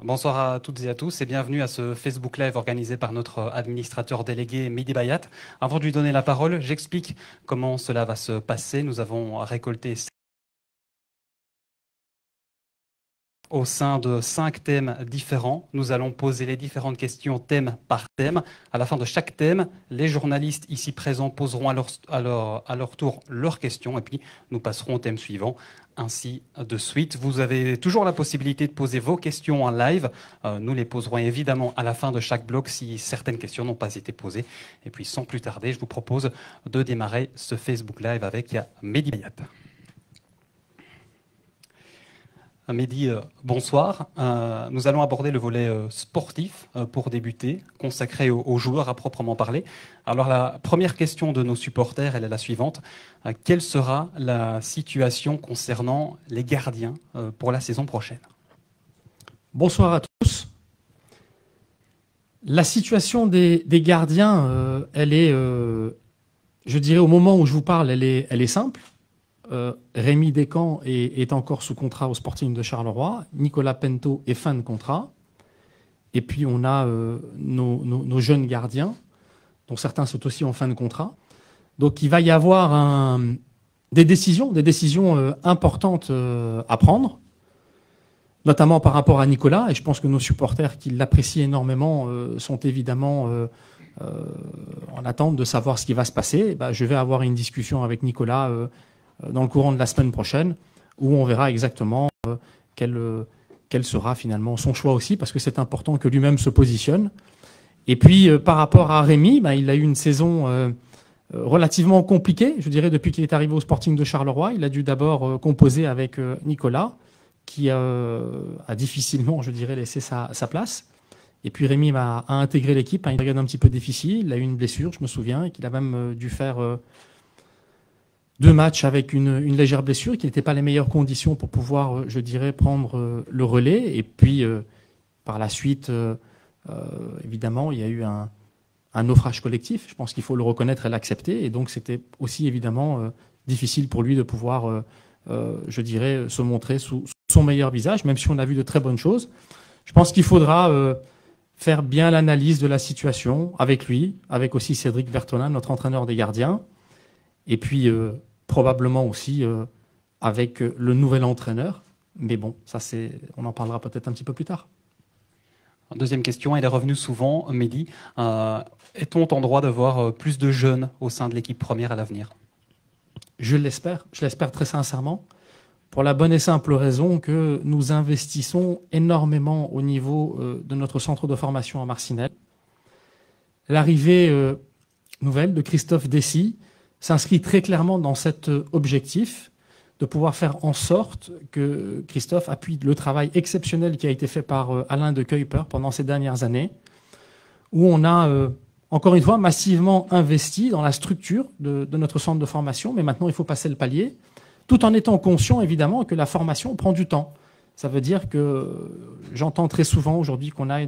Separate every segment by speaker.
Speaker 1: Bonsoir à toutes et à tous et bienvenue à ce Facebook Live organisé par notre administrateur délégué Mehdi Bayat. Avant de lui donner la parole, j'explique comment cela va se passer. Nous avons récolté au sein de 5 thèmes différents. Nous allons poser les différentes questions thème par thème. À la fin de chaque thème, les journalistes ici présents poseront à leur tour leurs questions et puis nous passerons au thème suivant, ainsi de suite. Vous avez toujours la possibilité de poser vos questions en live. Nous les poserons évidemment à la fin de chaque bloc si certaines questions n'ont pas été posées. Et puis sans plus tarder, je vous propose de démarrer ce Facebook Live avec Mehdi Bayat. Mehdi, bonsoir. Nous allons aborder le volet sportif pour débuter, consacré aux joueurs à proprement parler. Alors la première question de nos supporters, elle est la suivante. Quelle sera la situation concernant les gardiens pour la saison prochaine?
Speaker 2: Bonsoir à tous. La situation des gardiens, elle est, je dirais au moment où je vous parle, elle est simple. Rémi Descamps est encore sous contrat au Sporting de Charleroi. Nicolas Pento est fin de contrat. Et puis on a nos jeunes gardiens, dont certains sont aussi en fin de contrat. Donc il va y avoir des décisions importantes à prendre, notamment par rapport à Nicolas. Et je pense que nos supporters qui l'apprécient énormément sont évidemment en attente de savoir ce qui va se passer. Je vais avoir une discussion avec Nicolas dans le courant de la semaine prochaine, où on verra exactement quel sera finalement son choix aussi, parce que c'est important que lui-même se positionne. Et puis, par rapport à Rémi, il a eu une saison relativement compliquée, je dirais, depuis qu'il est arrivé au Sporting de Charleroi. Il a dû d'abord composer avec Nicolas, qui a difficilement, je dirais, laissé sa place. Et puis Rémi a intégré l'équipe à une période un petit peu difficile. Il a eu une blessure, je me souviens, et qu'il a même dû faire 2 matchs avec une légère blessure, qui n'étaient pas les meilleures conditions pour pouvoir, je dirais, prendre le relais. Et puis, par la suite, évidemment, il y a eu un naufrage collectif. Je pense qu'il faut le reconnaître et l'accepter. Et donc, c'était aussi, évidemment, difficile pour lui de pouvoir, je dirais, se montrer sous son meilleur visage, même si on a vu de très bonnes choses. Je pense qu'il faudra faire bien l'analyse de la situation avec lui, avec aussi Cédric Bertolin, notre entraîneur des gardiens. Et puis, probablement aussi avec le nouvel entraîneur. Mais bon, ça on en parlera peut-être un petit peu plus tard.
Speaker 1: Deuxième question, elle est revenue souvent, Mehdi. Est-on en droit d'avoir plus de jeunes au sein de l'équipe première à l'avenir?
Speaker 2: Je l'espère très sincèrement, pour la bonne et simple raison que nous investissons énormément au niveau de notre centre de formation à Marcinelle. L'arrivée nouvelle de Christophe Dessy s'inscrit très clairement dans cet objectif de pouvoir faire en sorte que Christophe appuie le travail exceptionnel qui a été fait par Alain de Kuyper pendant ces dernières années, où on a, encore une fois, massivement investi dans la structure de notre centre de formation, mais maintenant il faut passer le palier, tout en étant conscient évidemment que la formation prend du temps. Ça veut dire que j'entends très souvent aujourd'hui qu'on a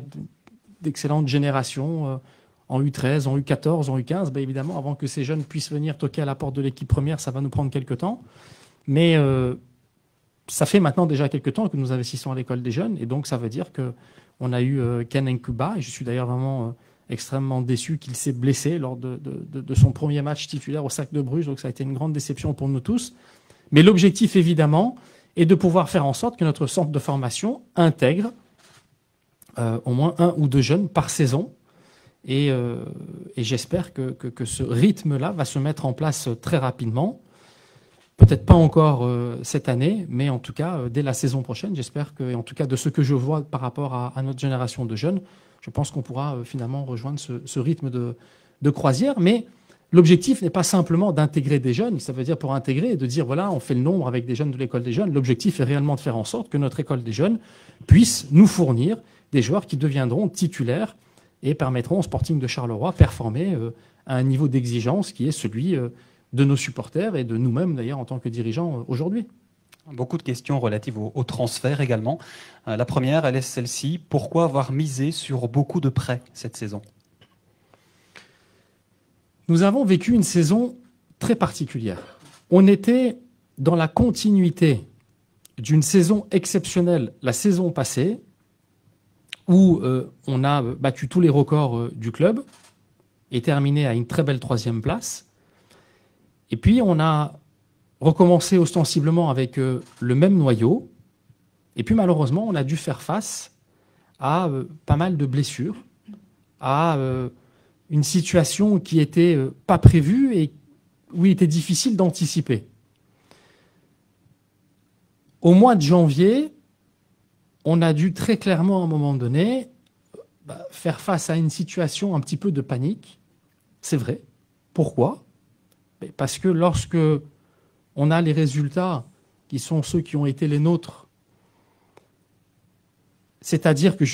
Speaker 2: d'excellentes générations en U13, en U14, en U15, évidemment, avant que ces jeunes puissent venir toquer à la porte de l'équipe première, ça va nous prendre quelques temps. Mais ça fait maintenant déjà quelques temps que nous investissons à l'école des jeunes. Et donc, ça veut dire qu'on a eu Ken Nkuba. Et je suis d'ailleurs vraiment extrêmement déçu qu'il s'est blessé lors de son premier match titulaire au Cercle de Bruges. Donc, ça a été une grande déception pour nous tous. Mais l'objectif, évidemment, est de pouvoir faire en sorte que notre centre de formation intègre au moins 1 ou 2 jeunes par saison. Et j'espère que ce rythme-là va se mettre en place très rapidement. Peut-être pas encore cette année, mais en tout cas, dès la saison prochaine, j'espère que, en tout cas de ce que je vois par rapport à notre génération de jeunes, je pense qu'on pourra finalement rejoindre ce rythme de croisière. Mais l'objectif n'est pas simplement d'intégrer des jeunes, ça veut dire pour intégrer et de dire voilà, on fait le nombre avec des jeunes de l'école des jeunes. L'objectif est réellement de faire en sorte que notre école des jeunes puisse nous fournir des joueurs qui deviendront titulaires et permettront au Sporting de Charleroi performer à un niveau d'exigence qui est celui de nos supporters et de nous-mêmes d'ailleurs en tant que dirigeants aujourd'hui.
Speaker 1: Beaucoup de questions relatives au transfert également. La première, elle est celle-ci. Pourquoi avoir misé sur beaucoup de prêts cette saison?
Speaker 2: Nous avons vécu une saison très particulière. On était dans la continuité d'une saison exceptionnelle la saison passée, où on a battu tous les records du club et terminé à une très belle 3e place. Et puis on a recommencé ostensiblement avec le même noyau. Et puis malheureusement, on a dû faire face à pas mal de blessures, à une situation qui n'était pas prévue et où il était difficile d'anticiper. Au mois de janvier, on a dû très clairement, à un moment donné, faire face à une situation un petit peu de panique. C'est vrai. Pourquoi ? Parce que lorsque on a les résultats qui sont ceux qui ont été les nôtres, c'est-à-dire que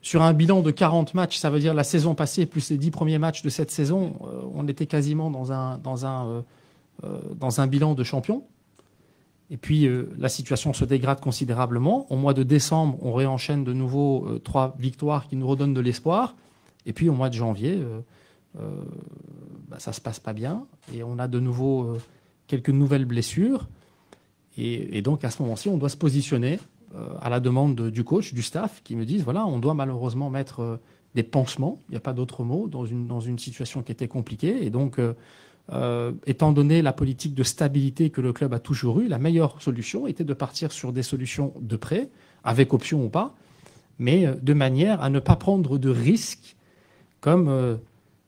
Speaker 2: sur un bilan de 40 matchs, ça veut dire la saison passée plus les 10 premiers matchs de cette saison, on était quasiment dans un bilan de champion. Et puis la situation se dégrade considérablement. Au mois de décembre, on réenchaîne de nouveau 3 victoires qui nous redonnent de l'espoir. Et puis au mois de janvier, ça ne se passe pas bien. Et on a de nouveau quelques nouvelles blessures. Et donc à ce moment-ci, on doit se positionner à la demande du coach, du staff, qui me disent, voilà, on doit malheureusement mettre des pansements, il n'y a pas d'autre mot, dans une situation qui était compliquée. Et donc, étant donné la politique de stabilité que le club a toujours eue, la meilleure solution était de partir sur des solutions de prêt, avec option ou pas, mais de manière à ne pas prendre de risques, comme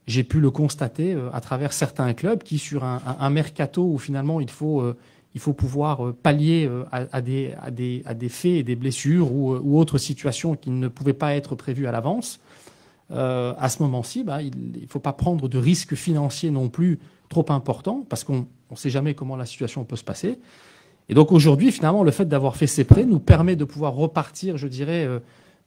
Speaker 2: j'ai pu le constater à travers certains clubs qui, sur un mercato où finalement il faut pouvoir pallier à des faits et des blessures ou autres situations qui ne pouvaient pas être prévues à l'avance, à ce moment-ci, il ne faut pas prendre de risques financiers non plus trop importants, parce qu'on ne sait jamais comment la situation peut se passer. Et donc aujourd'hui, finalement, le fait d'avoir fait ces prêts nous permet de pouvoir repartir, je dirais,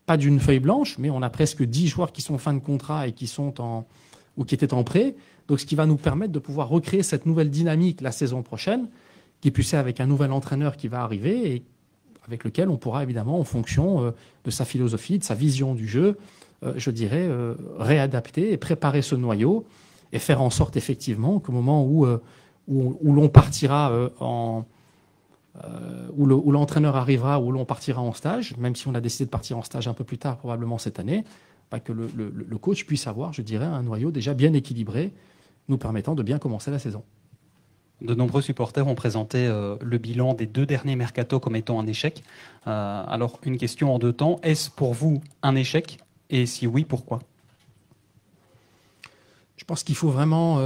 Speaker 2: pas d'une feuille blanche, mais on a presque 10 joueurs qui sont en fin de contrat et qui étaient en prêt. Donc ce qui va nous permettre de pouvoir recréer cette nouvelle dynamique la saison prochaine, qui puisse avec un nouvel entraîneur qui va arriver et avec lequel on pourra évidemment, en fonction de sa philosophie, de sa vision du jeu, je dirais, réadapter et préparer ce noyau et faire en sorte effectivement qu'au moment où l'on partira où l'entraîneur arrivera, où l'on partira en stage, même si on a décidé de partir en stage un peu plus tard, probablement cette année, que le coach puisse avoir, je dirais, un noyau déjà bien équilibré, nous permettant de bien commencer la saison.
Speaker 1: De nombreux supporters ont présenté le bilan des 2 derniers mercatos comme étant un échec. Alors, une question en 2 temps. Est-ce pour vous un échec ? Et si oui, pourquoi ?
Speaker 2: Je pense qu'il faut vraiment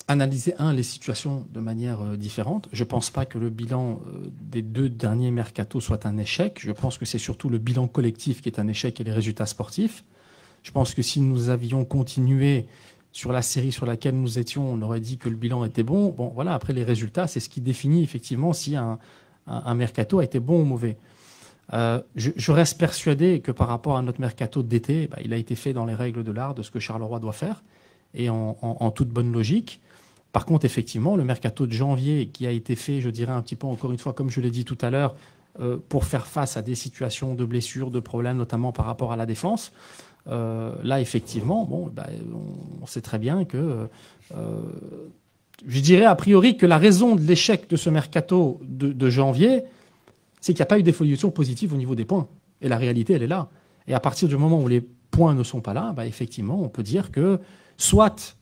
Speaker 2: analyser, les situations de manière différente. Je ne pense pas que le bilan des 2 derniers mercatos soit un échec. Je pense que c'est surtout le bilan collectif qui est un échec et les résultats sportifs. Je pense que si nous avions continué sur la série sur laquelle nous étions, on aurait dit que le bilan était bon. Bon, voilà, après les résultats, c'est ce qui définit effectivement si un mercato a été bon ou mauvais. Je reste persuadé que par rapport à notre mercato d'été, il a été fait dans les règles de l'art de ce que Charleroi doit faire et en toute bonne logique. Par contre, effectivement, le mercato de janvier qui a été fait, je dirais un petit peu encore une fois, comme je l'ai dit tout à l'heure, pour faire face à des situations de blessures, de problèmes, notamment par rapport à la défense, là, effectivement, on sait très bien que je dirais a priori que la raison de l'échec de ce mercato de janvier, c'est qu'il n'y a pas eu d'évolution positive au niveau des points. Et la réalité, elle est là. Et à partir du moment où les points ne sont pas là, effectivement, on peut dire que soit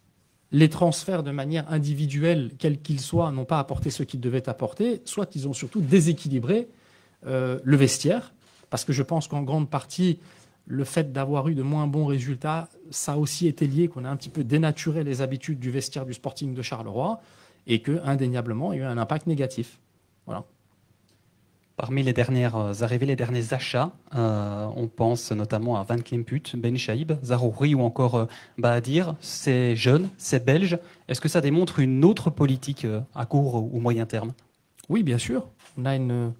Speaker 2: les transferts de manière individuelle, quels qu'ils soient, n'ont pas apporté ce qu'ils devaient apporter, soit ils ont surtout déséquilibré le vestiaire. Parce que je pense qu'en grande partie, le fait d'avoir eu de moins bons résultats, ça a aussi été lié qu'on a un petit peu dénaturé les habitudes du vestiaire du Sporting de Charleroi et que, indéniablement, il y a eu un impact négatif. Voilà.
Speaker 1: Parmi les dernières arrivées, les derniers achats, on pense notamment à Van Kemput, Ben Chaïb, Zarouri ou encore Bahadir. C'est jeune, c'est belge. Est-ce que ça démontre une autre politique à court ou moyen terme ?
Speaker 2: Oui, bien sûr. On a une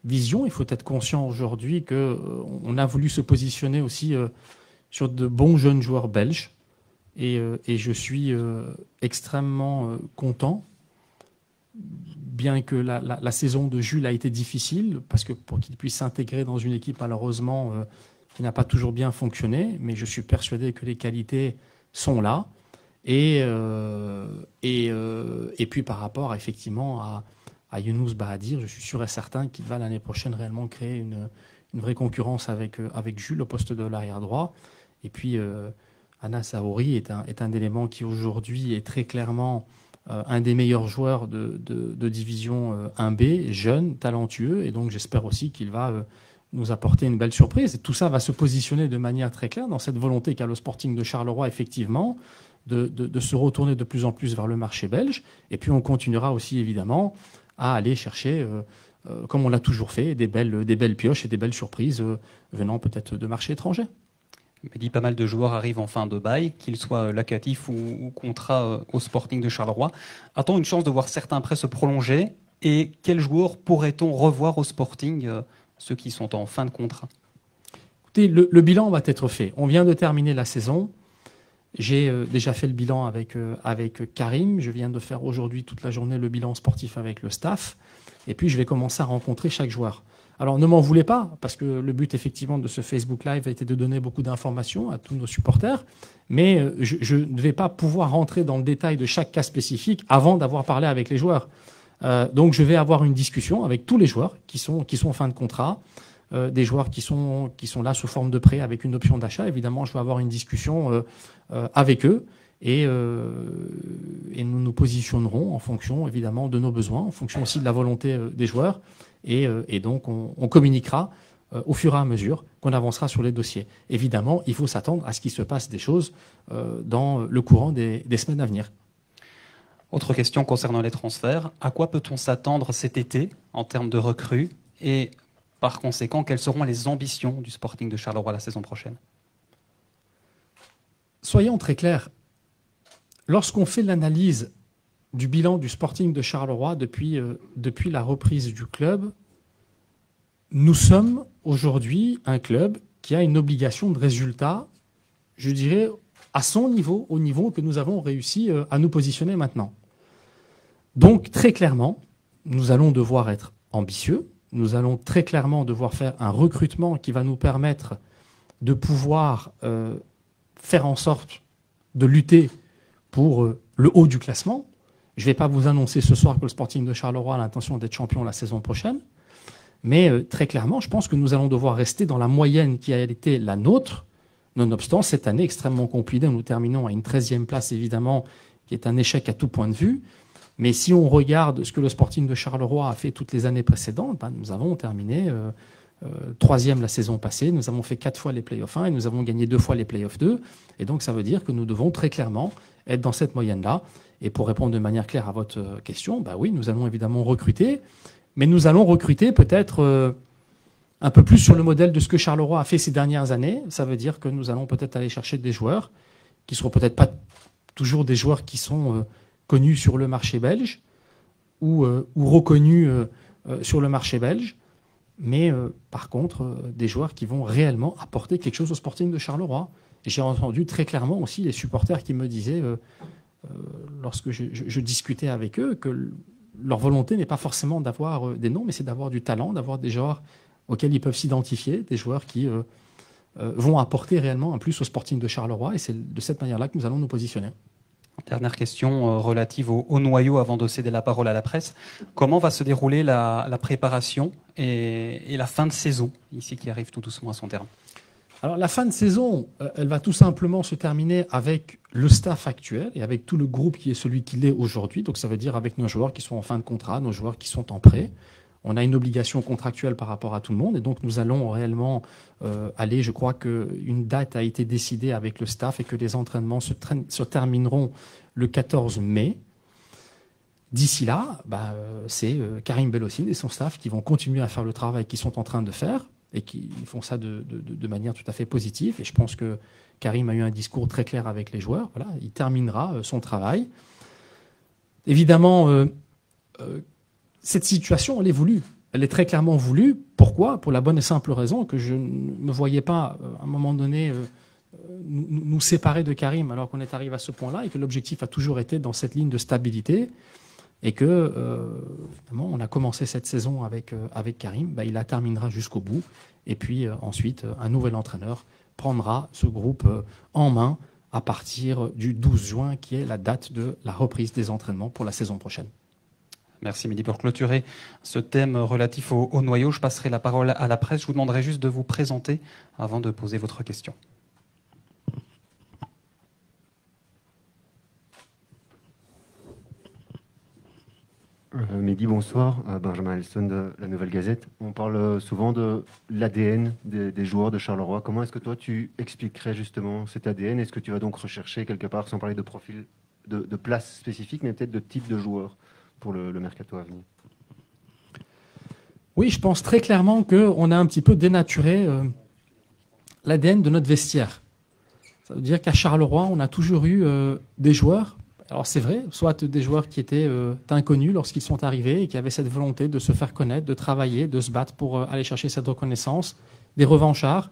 Speaker 2: vision. Il faut être conscient aujourd'hui qu'on a voulu se positionner aussi sur de bons jeunes joueurs belges. Et je suis extrêmement content, bien que la saison de Jules a été difficile, parce que pour qu'il puisse s'intégrer dans une équipe, malheureusement, qui n'a pas toujours bien fonctionné, mais je suis persuadé que les qualités sont là. Et puis par rapport effectivement à à Younous Bahadir. Je suis sûr et certain qu'il va l'année prochaine réellement créer une vraie concurrence avec Jules au poste de l'arrière droit. Et puis Anas Saouri est un élément qui aujourd'hui est très clairement un des meilleurs joueurs de division 1B, jeune, talentueux, et donc j'espère aussi qu'il va nous apporter une belle surprise. Et tout ça va se positionner de manière très claire dans cette volonté qu'a le Sporting de Charleroi, effectivement, de se retourner de plus en plus vers le marché belge. Et puis on continuera aussi, évidemment, à aller chercher, comme on l'a toujours fait, des belles pioches et des belles surprises venant peut-être de marchés étrangers.
Speaker 1: Il dit pas mal de joueurs arrivent en fin de bail, qu'ils soient locatifs ou contrats au Sporting de Charleroi. A-t-on une chance de voir certains prêts se prolonger? Et quels joueurs pourrait-on revoir au Sporting, ceux qui sont en fin de contrat?
Speaker 2: Écoutez, le bilan va être fait. On vient de terminer la saison. J'ai déjà fait le bilan avec Karim. Je viens de faire aujourd'hui toute la journée le bilan sportif avec le staff. Et puis, je vais commencer à rencontrer chaque joueur. Alors, ne m'en voulez pas, parce que le but, effectivement, de ce Facebook Live a été de donner beaucoup d'informations à tous nos supporters. Mais je ne vais pas pouvoir rentrer dans le détail de chaque cas spécifique avant d'avoir parlé avec les joueurs. Donc, je vais avoir une discussion avec tous les joueurs qui sont en fin de contrat, des joueurs qui sont là sous forme de prêt avec une option d'achat. Évidemment, je vais avoir une discussion avec eux et nous nous positionnerons en fonction, évidemment, de nos besoins, en fonction aussi de la volonté des joueurs. Et donc, on communiquera au fur et à mesure qu'on avancera sur les dossiers. Évidemment, il faut s'attendre à ce qu'il se passe des choses dans le courant des semaines à venir.
Speaker 1: Autre question concernant les transferts. À quoi peut-on s'attendre cet été en termes de recrues? Et par conséquent, quelles seront les ambitions du Sporting de Charleroi la saison prochaine?
Speaker 2: Soyons très clairs. Lorsqu'on fait l'analyse du bilan du Sporting de Charleroi depuis la reprise du club, nous sommes aujourd'hui un club qui a une obligation de résultat, je dirais, à son niveau, au niveau que nous avons réussi à nous positionner maintenant. Donc, très clairement, nous allons devoir être ambitieux, nous allons très clairement devoir faire un recrutement qui va nous permettre de pouvoir faire en sorte de lutter pour le haut du classement. Je ne vais pas vous annoncer ce soir que le Sporting de Charleroi a l'intention d'être champion la saison prochaine, mais très clairement, je pense que nous allons devoir rester dans la moyenne qui a été la nôtre, nonobstant cette année extrêmement compliquée. Nous terminons à une 13e place, évidemment, qui est un échec à tout point de vue. Mais si on regarde ce que le Sporting de Charleroi a fait toutes les années précédentes, nous avons terminé 3e la saison passée, nous avons fait 4 fois les playoffs 1 et nous avons gagné 2 fois les playoffs 2. Et donc ça veut dire que nous devons très clairement être dans cette moyenne-là. Et pour répondre de manière claire à votre question, oui, nous allons évidemment recruter, mais nous allons recruter peut-être un peu plus sur le modèle de ce que Charleroi a fait ces dernières années. Ça veut dire que nous allons peut-être aller chercher des joueurs qui ne seront peut-être pas toujours des joueurs qui sont connus sur le marché belge ou reconnus sur le marché belge, mais par contre des joueurs qui vont réellement apporter quelque chose au Sporting de Charleroi. Et j'ai entendu très clairement aussi les supporters qui me disaient, lorsque je discutais avec eux, que leur volonté n'est pas forcément d'avoir des noms, mais c'est d'avoir du talent, d'avoir des joueurs auxquels ils peuvent s'identifier, des joueurs qui vont apporter réellement un plus au Sporting de Charleroi. Et c'est de cette manière-là que nous allons nous positionner.
Speaker 1: Dernière question relative au noyau avant de céder la parole à la presse. Comment va se dérouler la préparation et la fin de saison, ici qui arrive tout doucement à son terme?
Speaker 2: Alors la fin de saison, elle va tout simplement se terminer avec le staff actuel et avec tout le groupe qui est celui qu'il est aujourd'hui. Donc ça veut dire avec nos joueurs qui sont en fin de contrat, nos joueurs qui sont en prêt. On a une obligation contractuelle par rapport à tout le monde et donc nous allons réellement aller, je crois qu'une date a été décidée avec le staff et que les entraînements se termineront le 14 mai. D'ici là, c'est Karim Belhosseine et son staff qui vont continuer à faire le travail qu'ils sont en train de faire et qui font ça de manière tout à fait positive. Et je pense que Karim a eu un discours très clair avec les joueurs. Voilà, il terminera son travail. Évidemment, cette situation, elle est voulue. Elle est très clairement voulue. Pourquoi? Pour la bonne et simple raison que je ne voyais pas, à un moment donné, nous séparer de Karim alors qu'on est arrivé à ce point-là et que l'objectif a toujours été dans cette ligne de stabilité et que, finalement, on a commencé cette saison avec Karim. Il la terminera jusqu'au bout. Et puis, ensuite, un nouvel entraîneur prendra ce groupe en main à partir du 12 juin, qui est la date de la reprise des entraînements pour la saison prochaine.
Speaker 1: Merci Mehdi. Pour clôturer ce thème relatif au noyau, je passerai la parole à la presse. Je vous demanderai juste de vous présenter avant de poser votre question.
Speaker 3: Mehdi, bonsoir. Benjamin Elson de la Nouvelle Gazette. On parle souvent de l'ADN des joueurs de Charleroi. Comment est-ce que toi, tu expliquerais justement cet ADN? Est-ce que tu vas donc rechercher quelque part, sans parler de profil, de place spécifique, mais peut-être de type de joueur pour le mercato à venir?
Speaker 2: Oui, je pense très clairement qu'on a un petit peu dénaturé l'ADN de notre vestiaire. Ça veut dire qu'à Charleroi, on a toujours eu des joueurs. Alors c'est vrai, soit des joueurs qui étaient inconnus lorsqu'ils sont arrivés et qui avaient cette volonté de se faire connaître, de travailler, de se battre pour aller chercher cette reconnaissance, des revanchards.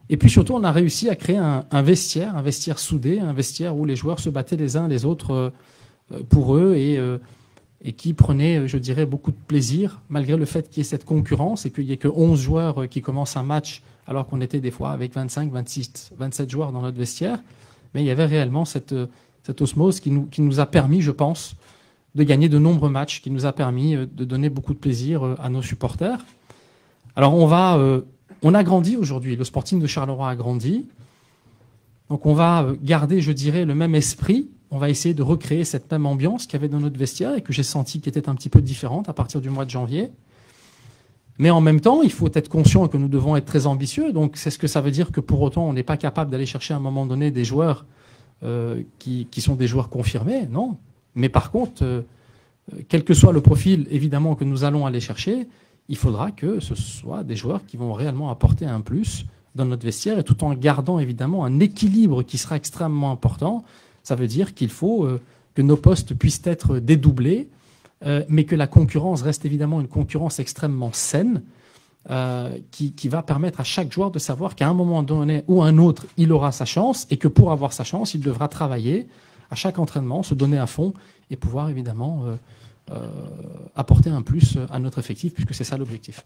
Speaker 2: Et puis surtout, on a réussi à créer un vestiaire soudé, un vestiaire où les joueurs se battaient les uns les autres pour eux et qui prenaient, je dirais, beaucoup de plaisir, malgré le fait qu'il y ait cette concurrence et qu'il n'y ait que 11 joueurs qui commencent un match, alors qu'on était des fois avec 25, 26, 27 joueurs dans notre vestiaire. Mais il y avait réellement cette osmose qui nous a permis, je pense, de gagner de nombreux matchs, qui nous a permis de donner beaucoup de plaisir à nos supporters. Alors on a grandi aujourd'hui, le Sporting de Charleroi a grandi, donc on va garder, je dirais, le même esprit, on va essayer de recréer cette même ambiance qu'il y avait dans notre vestiaire et que j'ai senti qui était un petit peu différente à partir du mois de janvier. Mais en même temps, il faut être conscient que nous devons être très ambitieux, donc c'est ce que ça veut dire que pour autant on n'est pas capable d'aller chercher à un moment donné des joueurs qui sont des joueurs confirmés, non. Mais par contre, quel que soit le profil, évidemment, que nous allons aller chercher, il faudra que ce soit des joueurs qui vont réellement apporter un plus dans notre vestiaire, et tout en gardant, évidemment, un équilibre qui sera extrêmement important. Ça veut dire qu'il faut que nos postes puissent être dédoublés, mais que la concurrence reste évidemment une concurrence extrêmement saine, qui va permettre à chaque joueur de savoir qu'à un moment donné ou un autre, il aura sa chance et que pour avoir sa chance, il devra travailler à chaque entraînement, se donner à fond et pouvoir évidemment apporter un plus à notre effectif, puisque c'est ça l'objectif.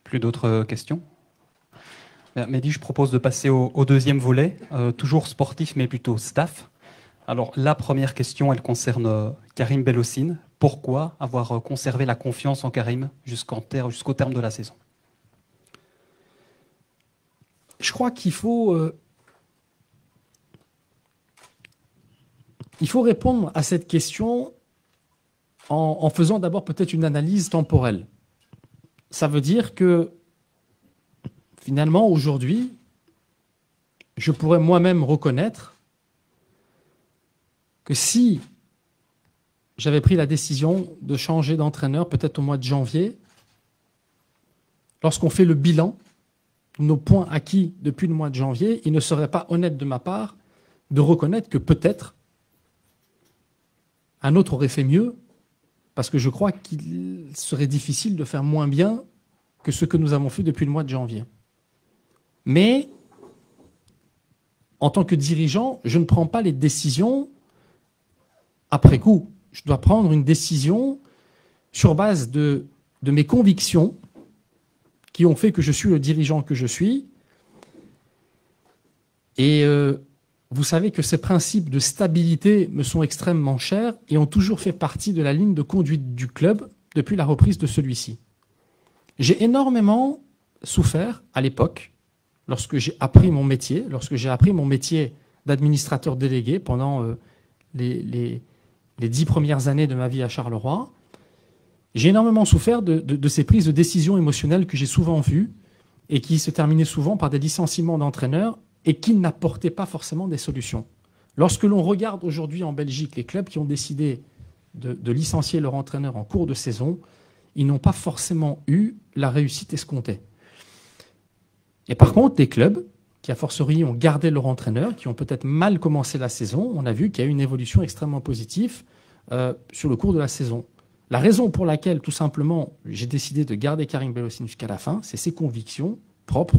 Speaker 1: Plus d'autres questions? Mehdi, je propose de passer au deuxième volet, toujours sportif mais plutôt staff. Alors la première question, elle concerne Karim Belhosseine. Pourquoi avoir conservé la confiance en Karim jusqu'au terme de la saison?
Speaker 2: Je crois qu'il faut répondre à cette question en faisant d'abord peut-être une analyse temporelle. Ça veut dire que finalement aujourd'hui, je pourrais moi-même reconnaître que si j'avais pris la décision de changer d'entraîneur peut-être au mois de janvier, lorsqu'on fait le bilan de nos points acquis depuis le mois de janvier, il ne serait pas honnête de ma part de reconnaître que peut-être un autre aurait fait mieux, parce que je crois qu'il serait difficile de faire moins bien que ce que nous avons fait depuis le mois de janvier. Mais en tant que dirigeant, je ne prends pas les décisions après coup. Je dois prendre une décision sur base de mes convictions qui ont fait que je suis le dirigeant que je suis. Et vous savez que ces principes de stabilité me sont extrêmement chers et ont toujours fait partie de la ligne de conduite du club depuis la reprise de celui-ci. J'ai énormément souffert à l'époque, lorsque j'ai appris mon métier, d'administrateur délégué pendant les 10 premières années de ma vie à Charleroi. J'ai énormément souffert de ces prises de décision émotionnelles que j'ai souvent vues et qui se terminaient souvent par des licenciements d'entraîneurs et qui n'apportaient pas forcément des solutions. Lorsque l'on regarde aujourd'hui en Belgique les clubs qui ont décidé de licencier leur entraîneur en cours de saison, ils n'ont pas forcément eu la réussite escomptée. Et par contre, des clubs qui, a fortiori, ont gardé leur entraîneur, qui ont peut-être mal commencé la saison, on a vu qu'il y a eu une évolution extrêmement positive sur le cours de la saison. La raison pour laquelle, tout simplement, j'ai décidé de garder Karim Belhosseine jusqu'à la fin, c'est ses convictions propres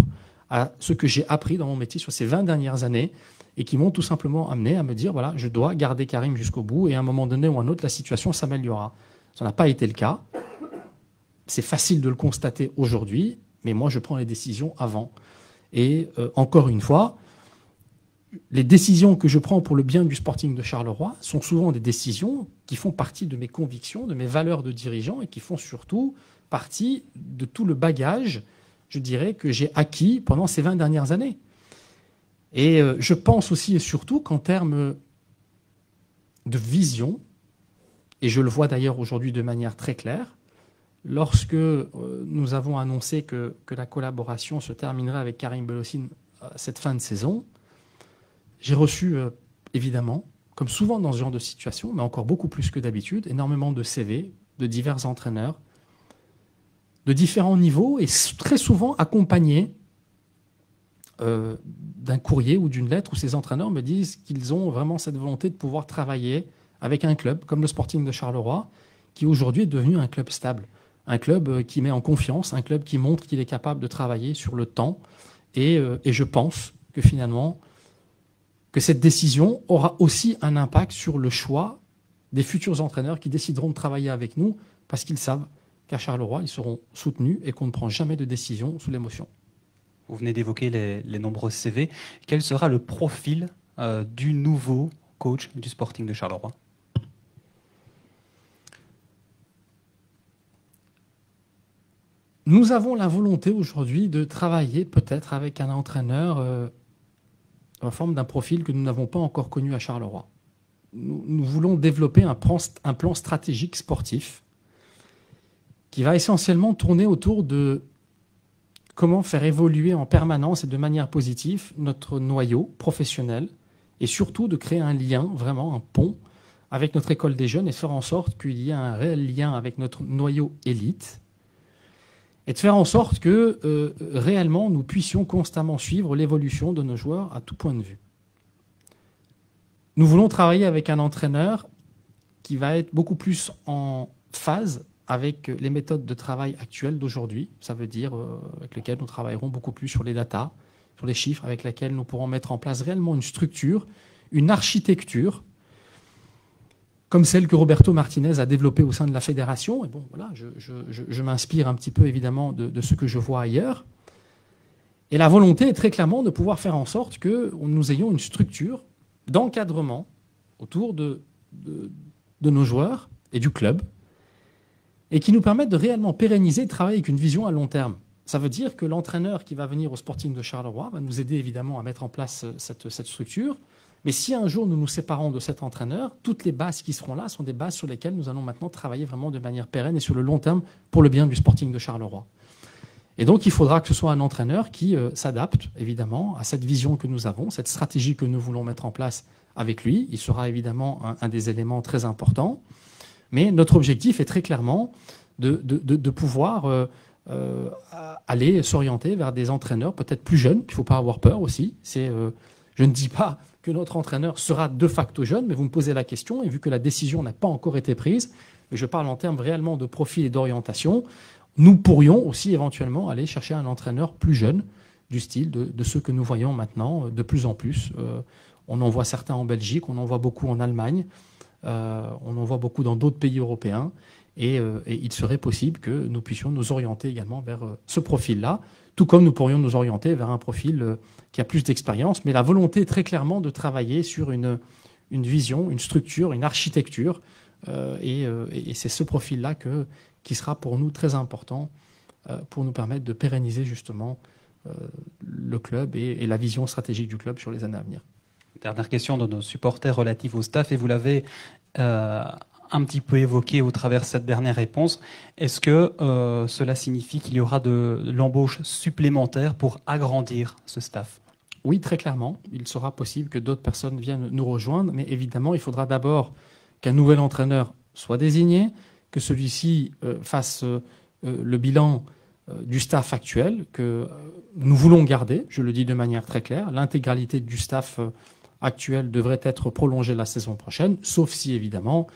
Speaker 2: à ce que j'ai appris dans mon métier sur ces 20 dernières années et qui m'ont tout simplement amené à me dire, voilà, je dois garder Karim jusqu'au bout et à un moment donné ou à un autre, la situation s'améliorera. Ça n'a pas été le cas. C'est facile de le constater aujourd'hui, mais moi, je prends les décisions avant. Et encore une fois, les décisions que je prends pour le bien du Sporting de Charleroi sont souvent des décisions qui font partie de mes convictions, de mes valeurs de dirigeant et qui font surtout partie de tout le bagage, je dirais, que j'ai acquis pendant ces 20 dernières années. Et je pense aussi et surtout qu'en termes de vision, et je le vois d'ailleurs aujourd'hui de manière très claire, lorsque nous avons annoncé que la collaboration se terminerait avec Karim Belossine cette fin de saison, j'ai reçu, évidemment, comme souvent dans ce genre de situation, mais encore beaucoup plus que d'habitude, énormément de CV de divers entraîneurs, de différents niveaux, et très souvent accompagnés d'un courrier ou d'une lettre où ces entraîneurs me disent qu'ils ont vraiment cette volonté de pouvoir travailler avec un club comme le Sporting de Charleroi, qui aujourd'hui est devenu un club stable, un club qui met en confiance, un club qui montre qu'il est capable de travailler sur le temps. Et je pense que finalement, que cette décision aura aussi un impact sur le choix des futurs entraîneurs qui décideront de travailler avec nous, parce qu'ils savent qu'à Charleroi, ils seront soutenus et qu'on ne prend jamais de décision sous l'émotion.
Speaker 1: Vous venez d'évoquer les nombreux CV. Quel sera le profil du nouveau coach du Sporting de Charleroi?
Speaker 2: Nous avons la volonté aujourd'hui de travailler peut-être avec un entraîneur en forme d'un profil que nous n'avons pas encore connu à Charleroi. Nous voulons développer un plan stratégique sportif qui va essentiellement tourner autour de comment faire évoluer en permanence et de manière positive notre noyau professionnel et surtout de créer un lien, vraiment un pont avec notre école des jeunes et faire en sorte qu'il y ait un réel lien avec notre noyau élite et de faire en sorte que réellement nous puissions constamment suivre l'évolution de nos joueurs à tout point de vue. Nous voulons travailler avec un entraîneur qui va être beaucoup plus en phase avec les méthodes de travail actuelles d'aujourd'hui. Ça veut dire avec lesquelles nous travaillerons beaucoup plus sur les datas, sur les chiffres, avec lesquels nous pourrons mettre en place réellement une structure, une architecture, comme celle que Roberto Martinez a développée au sein de la fédération. Et bon, voilà, je m'inspire un petit peu évidemment de ce que je vois ailleurs. Et la volonté est très clairement de pouvoir faire en sorte que nous ayons une structure d'encadrement autour de nos joueurs et du club, et qui nous permette de réellement pérenniser et de travailler avec une vision à long terme. Ça veut dire que l'entraîneur qui va venir au Sporting de Charleroi va nous aider évidemment à mettre en place cette structure. Mais si un jour nous nous séparons de cet entraîneur, toutes les bases qui seront là sont des bases sur lesquelles nous allons maintenant travailler vraiment de manière pérenne et sur le long terme pour le bien du Sporting de Charleroi. Et donc il faudra que ce soit un entraîneur qui s'adapte évidemment à cette vision que nous avons, cette stratégie que nous voulons mettre en place avec lui. Il sera évidemment un des éléments très importants. Mais notre objectif est très clairement de pouvoir aller s'orienter vers des entraîneurs peut-être plus jeunes. Il ne faut pas avoir peur aussi. Je ne dis pas que notre entraîneur sera de facto jeune, mais vous me posez la question, et vu que la décision n'a pas encore été prise, je parle en termes réellement de profil et d'orientation, nous pourrions aussi éventuellement aller chercher un entraîneur plus jeune, du style de ceux que nous voyons maintenant de plus en plus. On en voit certains en Belgique, on en voit beaucoup en Allemagne. On en voit beaucoup dans d'autres pays européens et il serait possible que nous puissions nous orienter également vers ce profil-là, tout comme nous pourrions nous orienter vers un profil qui a plus d'expérience. Mais la volonté est très clairement de travailler sur une vision, une structure, une architecture et c'est ce profil-là qui sera pour nous très important pour nous permettre de pérenniser justement le club et la vision stratégique du club sur les années à venir.
Speaker 1: Dernière question de nos supporters relative au staff, et vous l'avez un petit peu évoqué au travers de cette dernière réponse. Est-ce que cela signifie qu'il y aura de l'embauche supplémentaire pour agrandir ce staff?
Speaker 2: Oui, très clairement. Il sera possible que d'autres personnes viennent nous rejoindre, mais évidemment, il faudra d'abord qu'un nouvel entraîneur soit désigné, que celui-ci fasse le bilan du staff actuel, que nous voulons garder, je le dis de manière très claire. L'intégralité du staff actuel devrait être prolongée la saison prochaine, sauf si, évidemment,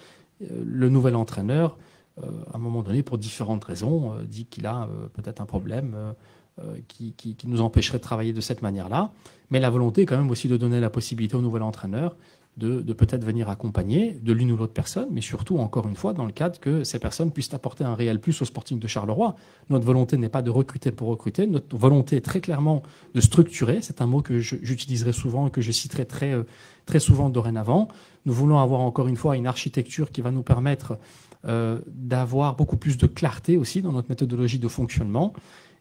Speaker 2: le nouvel entraîneur, à un moment donné, pour différentes raisons, dit qu'il a peut-être un problème qui nous empêcherait de travailler de cette manière-là. Mais la volonté est quand même aussi de donner la possibilité au nouvel entraîneur de peut-être venir accompagner de l'une ou l'autre personne, mais surtout, encore une fois, dans le cadre que ces personnes puissent apporter un réel plus au Sporting de Charleroi. Notre volonté n'est pas de recruter pour recruter, notre volonté est très clairement de structurer, c'est un mot que j'utiliserai souvent et que je citerai très souvent dorénavant. Nous voulons avoir encore une fois une architecture qui va nous permettre d'avoir beaucoup plus de clarté aussi dans notre méthodologie de fonctionnement,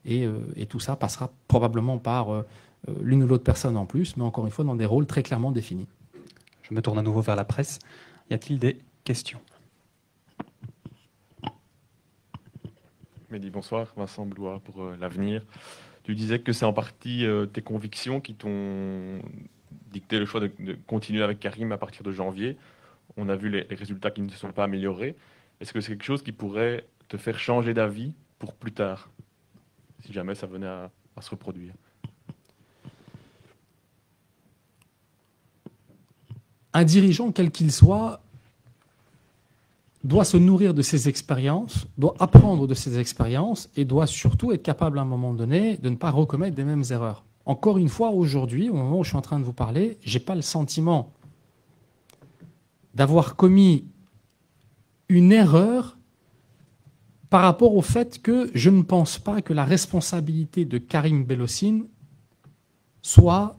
Speaker 2: et tout ça passera probablement par l'une ou l'autre personne en plus, mais encore une fois dans des rôles très clairement définis.
Speaker 1: Je me tourne à nouveau vers la presse. Y a-t-il des questions?
Speaker 4: Mehdi, bonsoir. Vincent Blois pour l'avenir. Tu disais que c'est en partie tes convictions qui t'ont dicté le choix de continuer avec Karim à partir de janvier. On a vu les résultats qui ne se sont pas améliorés. Est-ce que c'est quelque chose qui pourrait te faire changer d'avis pour plus tard, si jamais ça venait à se reproduire?
Speaker 2: Un dirigeant, quel qu'il soit, doit se nourrir de ses expériences, doit apprendre de ses expériences et doit surtout être capable à un moment donné de ne pas recommettre des mêmes erreurs. Encore une fois, aujourd'hui, au moment où je suis en train de vous parler, je n'ai pas le sentiment d'avoir commis une erreur par rapport au fait que je ne pense pas que la responsabilité de Karim Belhosseine soit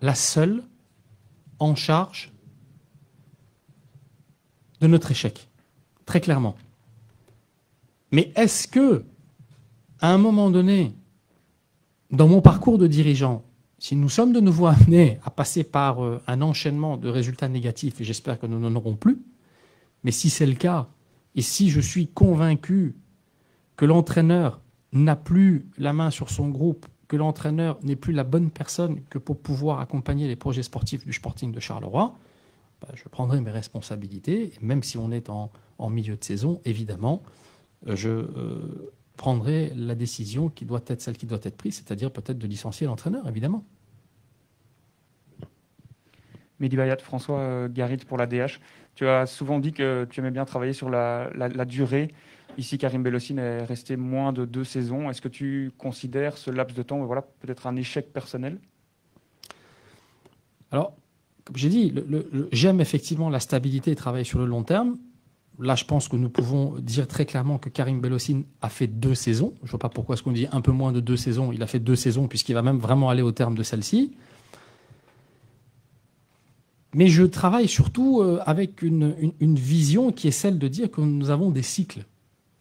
Speaker 2: la seule en charge de notre échec, très clairement. Mais est-ce que, à un moment donné, dans mon parcours de dirigeant, si nous sommes de nouveau amenés à passer par un enchaînement de résultats négatifs, et j'espère que nous n'en aurons plus, mais si c'est le cas, et si je suis convaincu que l'entraîneur n'a plus la main sur son groupe, que l'entraîneur n'est plus la bonne personne que pour pouvoir accompagner les projets sportifs du Sporting de Charleroi, je prendrai mes responsabilités, et même si on est en milieu de saison, évidemment, je prendrai la décision qui doit être celle qui doit être prise, c'est-à-dire peut-être de licencier l'entraîneur, évidemment.
Speaker 5: Mehdi Bayat, François Garit pour la DH. Tu as souvent dit que tu aimais bien travailler sur la durée. Ici, Karim Belhosseine est resté moins de 2 saisons. Est-ce que tu considères ce laps de temps peut-être un échec personnel?
Speaker 2: Alors, comme j'ai dit, j'aime effectivement la stabilité et travailler sur le long terme. Là, je pense que nous pouvons dire très clairement que Karim Belhosseine a fait 2 saisons. Je ne vois pas pourquoi est-ce qu'on dit un peu moins de 2 saisons. Il a fait 2 saisons puisqu'il va même vraiment aller au terme de celle-ci. Mais je travaille surtout avec une vision qui est celle de dire que nous avons des cycles.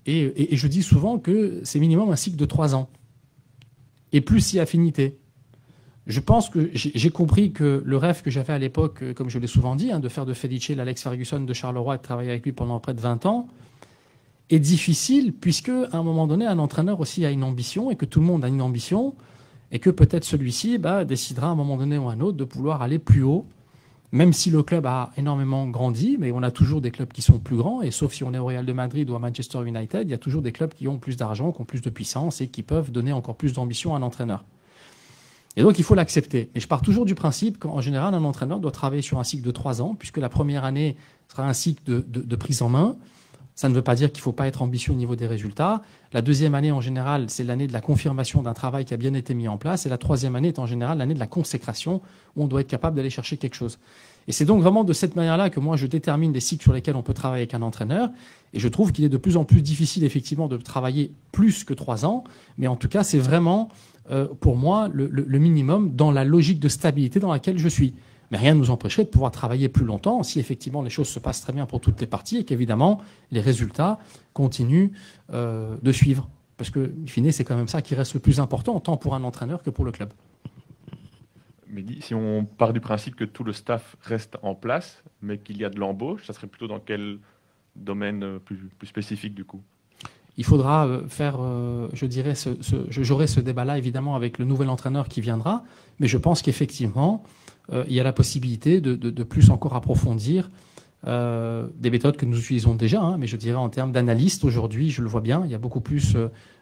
Speaker 2: Et je dis souvent que c'est minimum un cycle de 3 ans. Et plus si affinité. Je pense que j'ai compris que le rêve que j'avais à l'époque, comme je l'ai souvent dit, de faire de Felice l'Alex Ferguson de Charleroi et de travailler avec lui pendant près de 20 ans, est difficile puisque à un moment donné, un entraîneur aussi a une ambition et que tout le monde a une ambition et que peut-être celui-ci décidera à un moment donné ou à un autre de vouloir aller plus haut. Même si le club a énormément grandi, mais on a toujours des clubs qui sont plus grands, et sauf si on est au Real de Madrid ou à Manchester United, il y a toujours des clubs qui ont plus d'argent, qui ont plus de puissance et qui peuvent donner encore plus d'ambition à un entraîneur. Et donc il faut l'accepter. Et je pars toujours du principe qu'en général, un entraîneur doit travailler sur un cycle de 3 ans, puisque la première année sera un cycle de prise en main. Ça ne veut pas dire qu'il ne faut pas être ambitieux au niveau des résultats. La deuxième année, en général, c'est l'année de la confirmation d'un travail qui a bien été mis en place. Et la troisième année est en général l'année de la consécration, où on doit être capable d'aller chercher quelque chose. Et c'est donc vraiment de cette manière-là que moi, je détermine des cycles sur lesquels on peut travailler avec un entraîneur. Et je trouve qu'il est de plus en plus difficile, effectivement, de travailler plus que 3 ans. Mais en tout cas, c'est vraiment, pour moi, le minimum dans la logique de stabilité dans laquelle je suis. Mais rien ne nous empêcherait de pouvoir travailler plus longtemps si effectivement les choses se passent très bien pour toutes les parties et qu'évidemment les résultats continuent de suivre. Parce que, in fine, c'est quand même ça qui reste le plus important, tant pour un entraîneur que pour le club.
Speaker 4: Mais si on part du principe que tout le staff reste en place, mais qu'il y a de l'embauche, ça serait plutôt dans quel domaine plus spécifique du coup?
Speaker 2: Il faudra faire, je dirais, j'aurai ce débat-là évidemment avec le nouvel entraîneur qui viendra, mais je pense qu'effectivement, il y a la possibilité de plus encore approfondir des méthodes que nous utilisons déjà, mais je dirais en termes d'analystes, aujourd'hui, je le vois bien, il y a beaucoup plus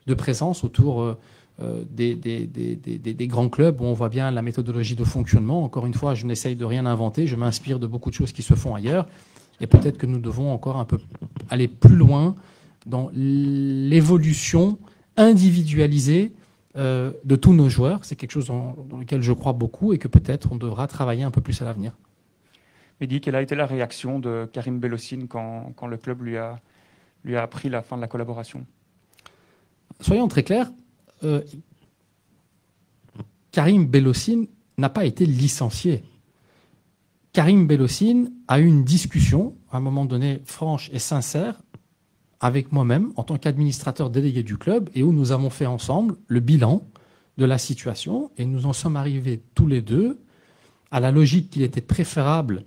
Speaker 2: de présence autour des grands clubs où on voit bien la méthodologie de fonctionnement. Encore une fois, je n'essaye de rien inventer, je m'inspire de beaucoup de choses qui se font ailleurs, et peut-être que nous devons encore un peu aller plus loin dans l'évolution individualisée de tous nos joueurs. C'est quelque chose dans lequel je crois beaucoup et que peut-être on devra travailler un peu plus à l'avenir.
Speaker 5: Mehdi, quelle a été la réaction de Karim Belhosseine quand le club lui a appris la fin de la collaboration?
Speaker 2: Soyons très clairs, Karim Belhosseine n'a pas été licencié. Karim Belhosseine a eu une discussion, à un moment donné, franche et sincère, avec moi-même, en tant qu'administrateur délégué du club, et où nous avons fait ensemble le bilan de la situation, et nous en sommes arrivés tous les deux à la logique qu'il était préférable,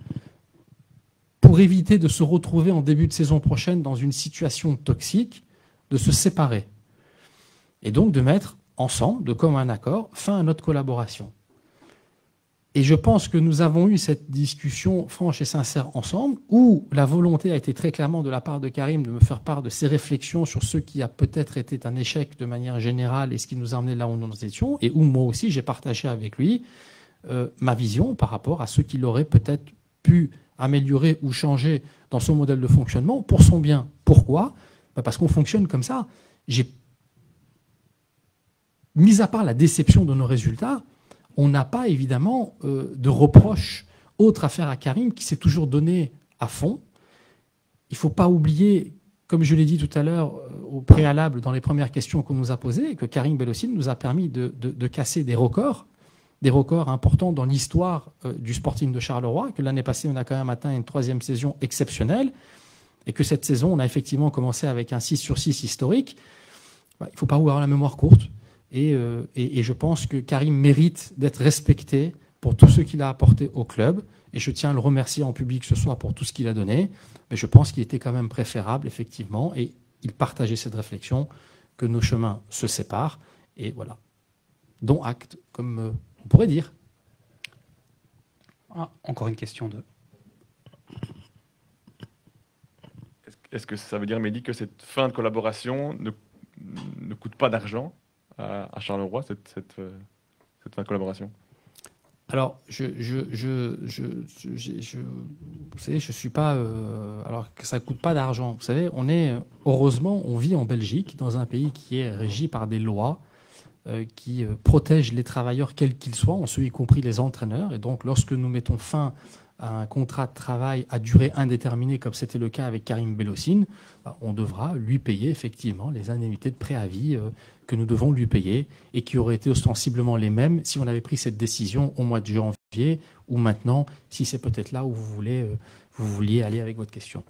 Speaker 2: pour éviter de se retrouver en début de saison prochaine dans une situation toxique, de se séparer. Et donc de mettre ensemble, de commun accord, fin à notre collaboration. Et je pense que nous avons eu cette discussion franche et sincère ensemble, où la volonté a été très clairement de la part de Karim de me faire part de ses réflexions sur ce qui a peut-être été un échec de manière générale et ce qui nous a amené là où nous étions, et où moi aussi j'ai partagé avec lui ma vision par rapport à ce qu'il aurait peut-être pu améliorer ou changer dans son modèle de fonctionnement pour son bien. Pourquoi ? Parce qu'on fonctionne comme ça. Mis à part la déception de nos résultats, on n'a pas évidemment de reproches autres à faire à Karim, qui s'est toujours donné à fond. Il ne faut pas oublier, comme je l'ai dit tout à l'heure au préalable dans les premières questions qu'on nous a posées, que Karim Belhosseine nous a permis de casser des records importants dans l'histoire du Sporting de Charleroi, que l'année passée, on a quand même atteint une 3e saison exceptionnelle, et que cette saison, on a effectivement commencé avec un 6/6 historique. Il ne faut pas avoir la mémoire courte. Et je pense que Karim mérite d'être respecté pour tout ce qu'il a apporté au club. Et je tiens à le remercier en public ce soir pour tout ce qu'il a donné. Mais je pense qu'il était quand même préférable, effectivement, et il partageait cette réflexion, que nos chemins se séparent. Et voilà. Dont acte, comme on pourrait dire.
Speaker 1: Ah, encore une question de...
Speaker 4: Est-ce que ça veut dire, Mehdi, que cette fin de collaboration ne coûte pas d'argent à Charleroi, cette fin de collaboration?
Speaker 2: Alors, vous savez, je suis pas. Alors que ça coûte pas d'argent. Vous savez, heureusement, on vit en Belgique, dans un pays qui est régi par des lois qui protègent les travailleurs quels qu'ils soient, en ce y compris les entraîneurs. Et donc, lorsque nous mettons fin à un contrat de travail à durée indéterminée, comme c'était le cas avec Karim Belhosseine, on devra lui payer effectivement les indemnités de préavis que nous devons lui payer et qui auraient été ostensiblement les mêmes si on avait pris cette décision au mois de janvier ou maintenant, si c'est peut-être là où vous vouliez aller avec votre question.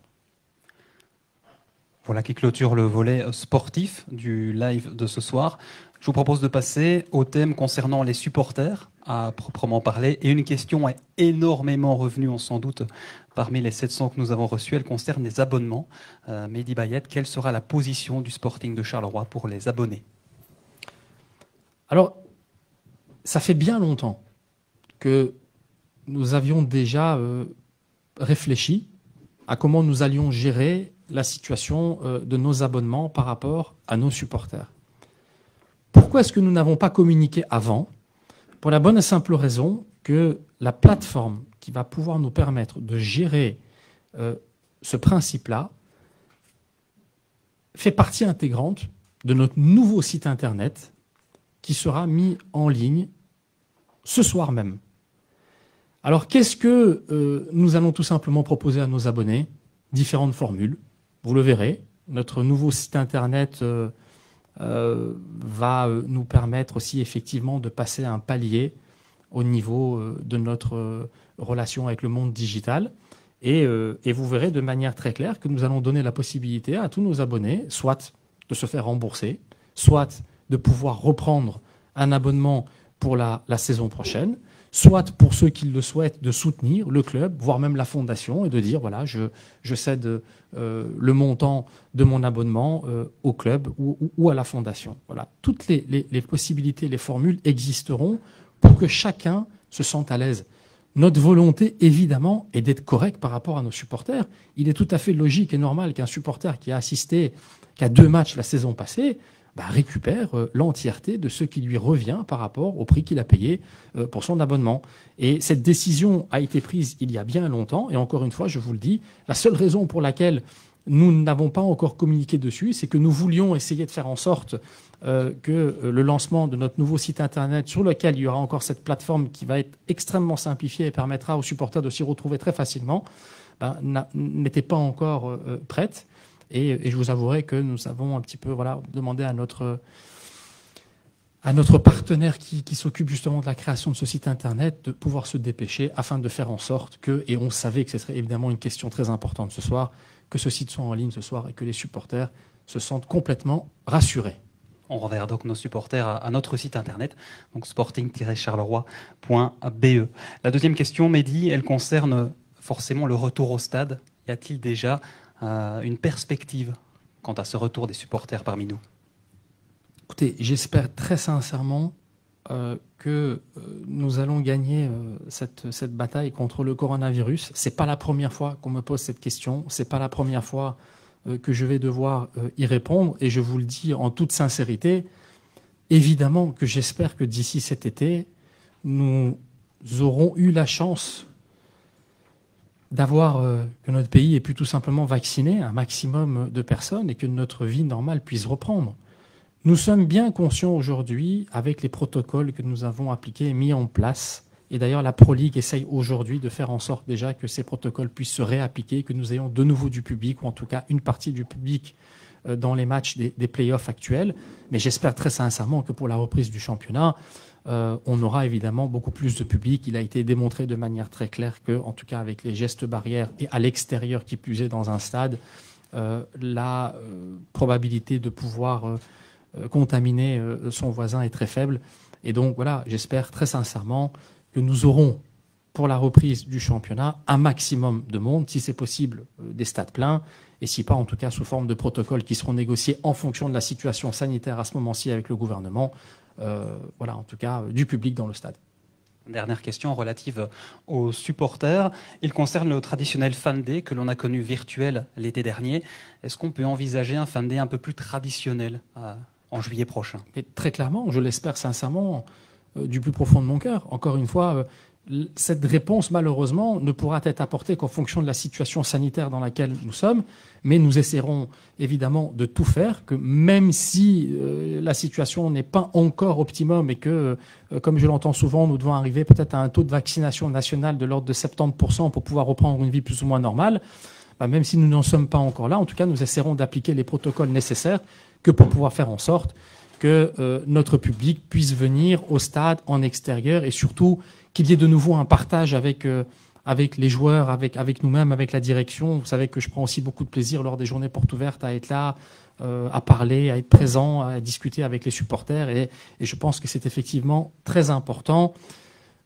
Speaker 1: Voilà qui clôture le volet sportif du live de ce soir. Je vous propose de passer au thème concernant les supporters, à proprement parler. Et une question est énormément revenue, on s'en doute, parmi les 700 que nous avons reçus. Elle concerne les abonnements. Mehdi Bayed, quelle sera la position du Sporting de Charleroi pour les abonnés?
Speaker 2: Alors, ça fait bien longtemps que nous avions déjà réfléchi à comment nous allions gérer la situation de nos abonnements par rapport à nos supporters. Pourquoi est-ce que nous n'avons pas communiqué avant? Pour la bonne et simple raison que la plateforme qui va pouvoir nous permettre de gérer ce principe-là fait partie intégrante de notre nouveau site internet qui sera mis en ligne ce soir même. Alors, qu'est-ce que nous allons tout simplement proposer à nos abonnés? Différentes formules. Vous le verrez, notre nouveau site internet va nous permettre aussi effectivement de passer un palier au niveau de notre relation avec le monde digital. Et vous verrez de manière très claire que nous allons donner la possibilité à tous nos abonnés, soit de se faire rembourser, soit de pouvoir reprendre un abonnement pour la saison prochaine, soit pour ceux qui le souhaitent de soutenir le club, voire même la fondation, et de dire voilà, je cède le montant de mon abonnement au club ou à la fondation. Voilà. Toutes les possibilités, les formules existeront pour que chacun se sente à l'aise. Notre volonté, évidemment, est d'être correct par rapport à nos supporters. Il est tout à fait logique et normal qu'un supporter qui a assisté qu'à 2 matchs la saison passée récupère l'entièreté de ce qui lui revient par rapport au prix qu'il a payé pour son abonnement. Et cette décision a été prise il y a bien longtemps. Et encore une fois, je vous le dis, la seule raison pour laquelle nous n'avons pas encore communiqué dessus, c'est que nous voulions essayer de faire en sorte que le lancement de notre nouveau site internet, sur lequel il y aura encore cette plateforme qui va être extrêmement simplifiée et permettra aux supporters de s'y retrouver très facilement, n'était pas encore prête. Et je vous avouerai que nous avons un petit peu demandé à notre partenaire qui s'occupe justement de la création de ce site internet de pouvoir se dépêcher afin de faire en sorte que, et on savait que ce serait évidemment une question très importante ce soir, que ce site soit en ligne ce soir et que les supporters se sentent complètement rassurés.
Speaker 1: On renverra donc nos supporters à notre site internet, donc sporting-charleroi.be. La deuxième question, Mehdi, elle concerne forcément le retour au stade. Y a-t-il déjà une perspective quant à ce retour des supporters parmi nous?
Speaker 2: Écoutez, j'espère très sincèrement que nous allons gagner cette bataille contre le coronavirus. Ce n'est pas la première fois qu'on me pose cette question, ce n'est pas la première fois que je vais devoir y répondre. Et je vous le dis en toute sincérité, évidemment que j'espère que d'ici cet été, nous aurons eu la chance d'avoir que notre pays ait pu tout simplement vacciner un maximum de personnes et que notre vie normale puisse reprendre. Nous sommes bien conscients aujourd'hui, avec les protocoles que nous avons appliqués et mis en place, et d'ailleurs la Pro League essaye aujourd'hui de faire en sorte déjà que ces protocoles puissent se réappliquer, que nous ayons de nouveau du public, ou en tout cas une partie du public dans les matchs des play-offs actuels. Mais j'espère très sincèrement que pour la reprise du championnat, on aura évidemment beaucoup plus de public. Il a été démontré de manière très claire que, en tout cas avec les gestes barrières et à l'extérieur qui plus est dans un stade, la probabilité de pouvoir contaminer son voisin est très faible. Et donc voilà, j'espère très sincèrement que nous aurons pour la reprise du championnat un maximum de monde, si c'est possible des stades pleins, et si pas en tout cas sous forme de protocoles qui seront négociés en fonction de la situation sanitaire à ce moment-ci avec le gouvernement, voilà, en tout cas du public dans le stade.
Speaker 1: Dernière question relative aux supporters. Il concerne le traditionnel Fan Day que l'on a connu virtuel l'été dernier. Est-ce qu'on peut envisager un Fan Day un peu plus traditionnel en juillet prochain?
Speaker 2: Et très clairement, je l'espère sincèrement, du plus profond de mon cœur. Encore une fois, cette réponse, malheureusement, ne pourra être apportée qu'en fonction de la situation sanitaire dans laquelle nous sommes, mais nous essaierons évidemment de tout faire, que même si la situation n'est pas encore optimum et que, comme je l'entends souvent, nous devons arriver peut-être à un taux de vaccination national de l'ordre de 70% pour pouvoir reprendre une vie plus ou moins normale, même si nous n'en sommes pas encore là, en tout cas, nous essaierons d'appliquer les protocoles nécessaires que pour pouvoir faire en sorte que notre public puisse venir au stade en extérieur et surtout qu'il y ait de nouveau un partage avec les joueurs, avec nous-mêmes, avec la direction. Vous savez que je prends aussi beaucoup de plaisir lors des journées portes ouvertes à être là, à parler, à être présent, à discuter avec les supporters et je pense que c'est effectivement très important.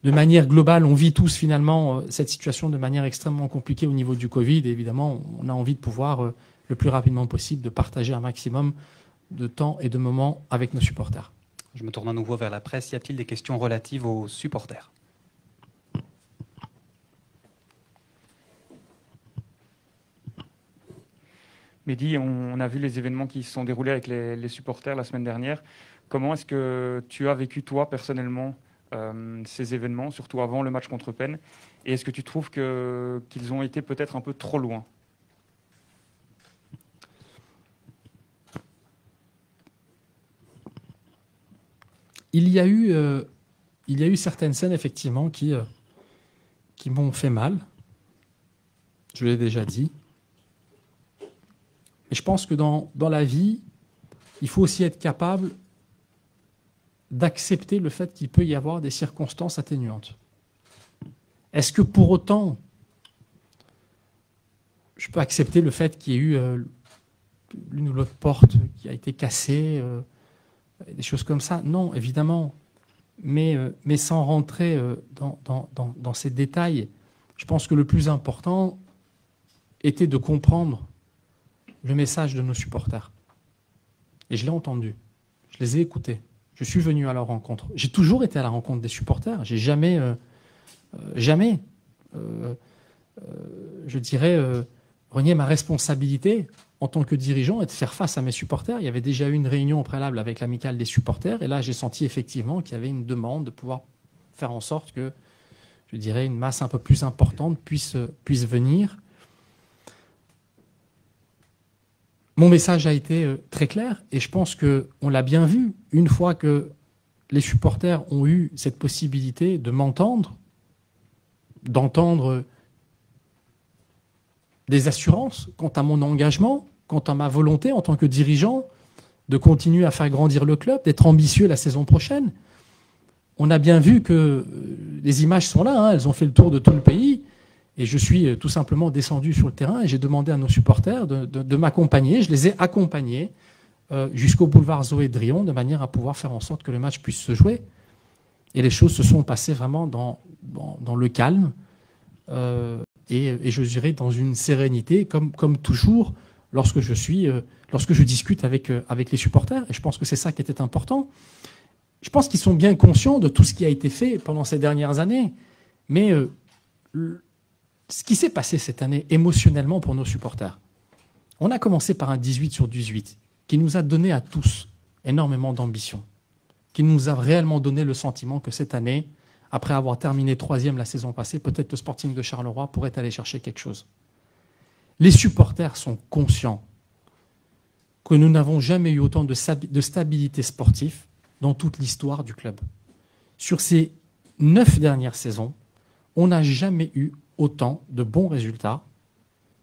Speaker 2: De manière globale, on vit tous finalement cette situation de manière extrêmement compliquée au niveau du Covid et évidemment, on a envie de pouvoir le plus rapidement possible de partager un maximum de temps et de moments avec nos supporters.
Speaker 1: Je me tourne à nouveau vers la presse. Y a-t-il des questions relatives aux supporters?
Speaker 5: Mehdi, on a vu les événements qui se sont déroulés avec les supporters la semaine dernière. Comment est-ce que tu as vécu, toi, personnellement, ces événements, surtout avant le match contre Penn? Et est-ce que tu trouves qu'ils ont été peut-être un peu trop loin?
Speaker 2: Il y a eu certaines scènes, effectivement, qui m'ont fait mal. Je l'ai déjà dit. Et je pense que dans la vie, il faut aussi être capable d'accepter le fait qu'il peut y avoir des circonstances atténuantes. Est-ce que pour autant, je peux accepter le fait qu'il y ait eu l'une ou l'autre porte qui a été cassée, des choses comme ça? Non, évidemment. Mais sans rentrer dans ces détails, je pense que le plus important était de comprendre le message de nos supporters. Et je l'ai entendu. Je les ai écoutés. Je suis venu à leur rencontre. J'ai toujours été à la rencontre des supporters. J'ai jamais, je dirais, renié ma responsabilité en tant que dirigeant et de faire face à mes supporters. Il y avait déjà eu une réunion au préalable avec l'amicale des supporters. Et là, j'ai senti effectivement qu'il y avait une demande de pouvoir faire en sorte que, je dirais, une masse un peu plus importante puisse venir. Mon message a été très clair et je pense qu'on l'a bien vu une fois que les supporters ont eu cette possibilité de m'entendre, d'entendre des assurances quant à mon engagement, quant à ma volonté en tant que dirigeant de continuer à faire grandir le club, d'être ambitieux la saison prochaine. On a bien vu que les images sont là, hein, elles ont fait le tour de tout le pays. Et je suis tout simplement descendu sur le terrain et j'ai demandé à nos supporters de m'accompagner. Je les ai accompagnés jusqu'au boulevard Zoé Drion de manière à pouvoir faire en sorte que le match puisse se jouer. Et les choses se sont passées vraiment dans le calme et je dirais dans une sérénité, comme toujours lorsque je discute avec les supporters. Et je pense que c'est ça qui était important. Je pense qu'ils sont bien conscients de tout ce qui a été fait pendant ces dernières années. Mais ce qui s'est passé cette année émotionnellement pour nos supporters, on a commencé par un 18 sur 18 qui nous a donné à tous énormément d'ambition, qui nous a réellement donné le sentiment que cette année, après avoir terminé 3e la saison passée, peut-être le Sporting de Charleroi pourrait aller chercher quelque chose. Les supporters sont conscients que nous n'avons jamais eu autant de stabilité sportive dans toute l'histoire du club. Sur ces 9 dernières saisons, on n'a jamais eu autant de bons résultats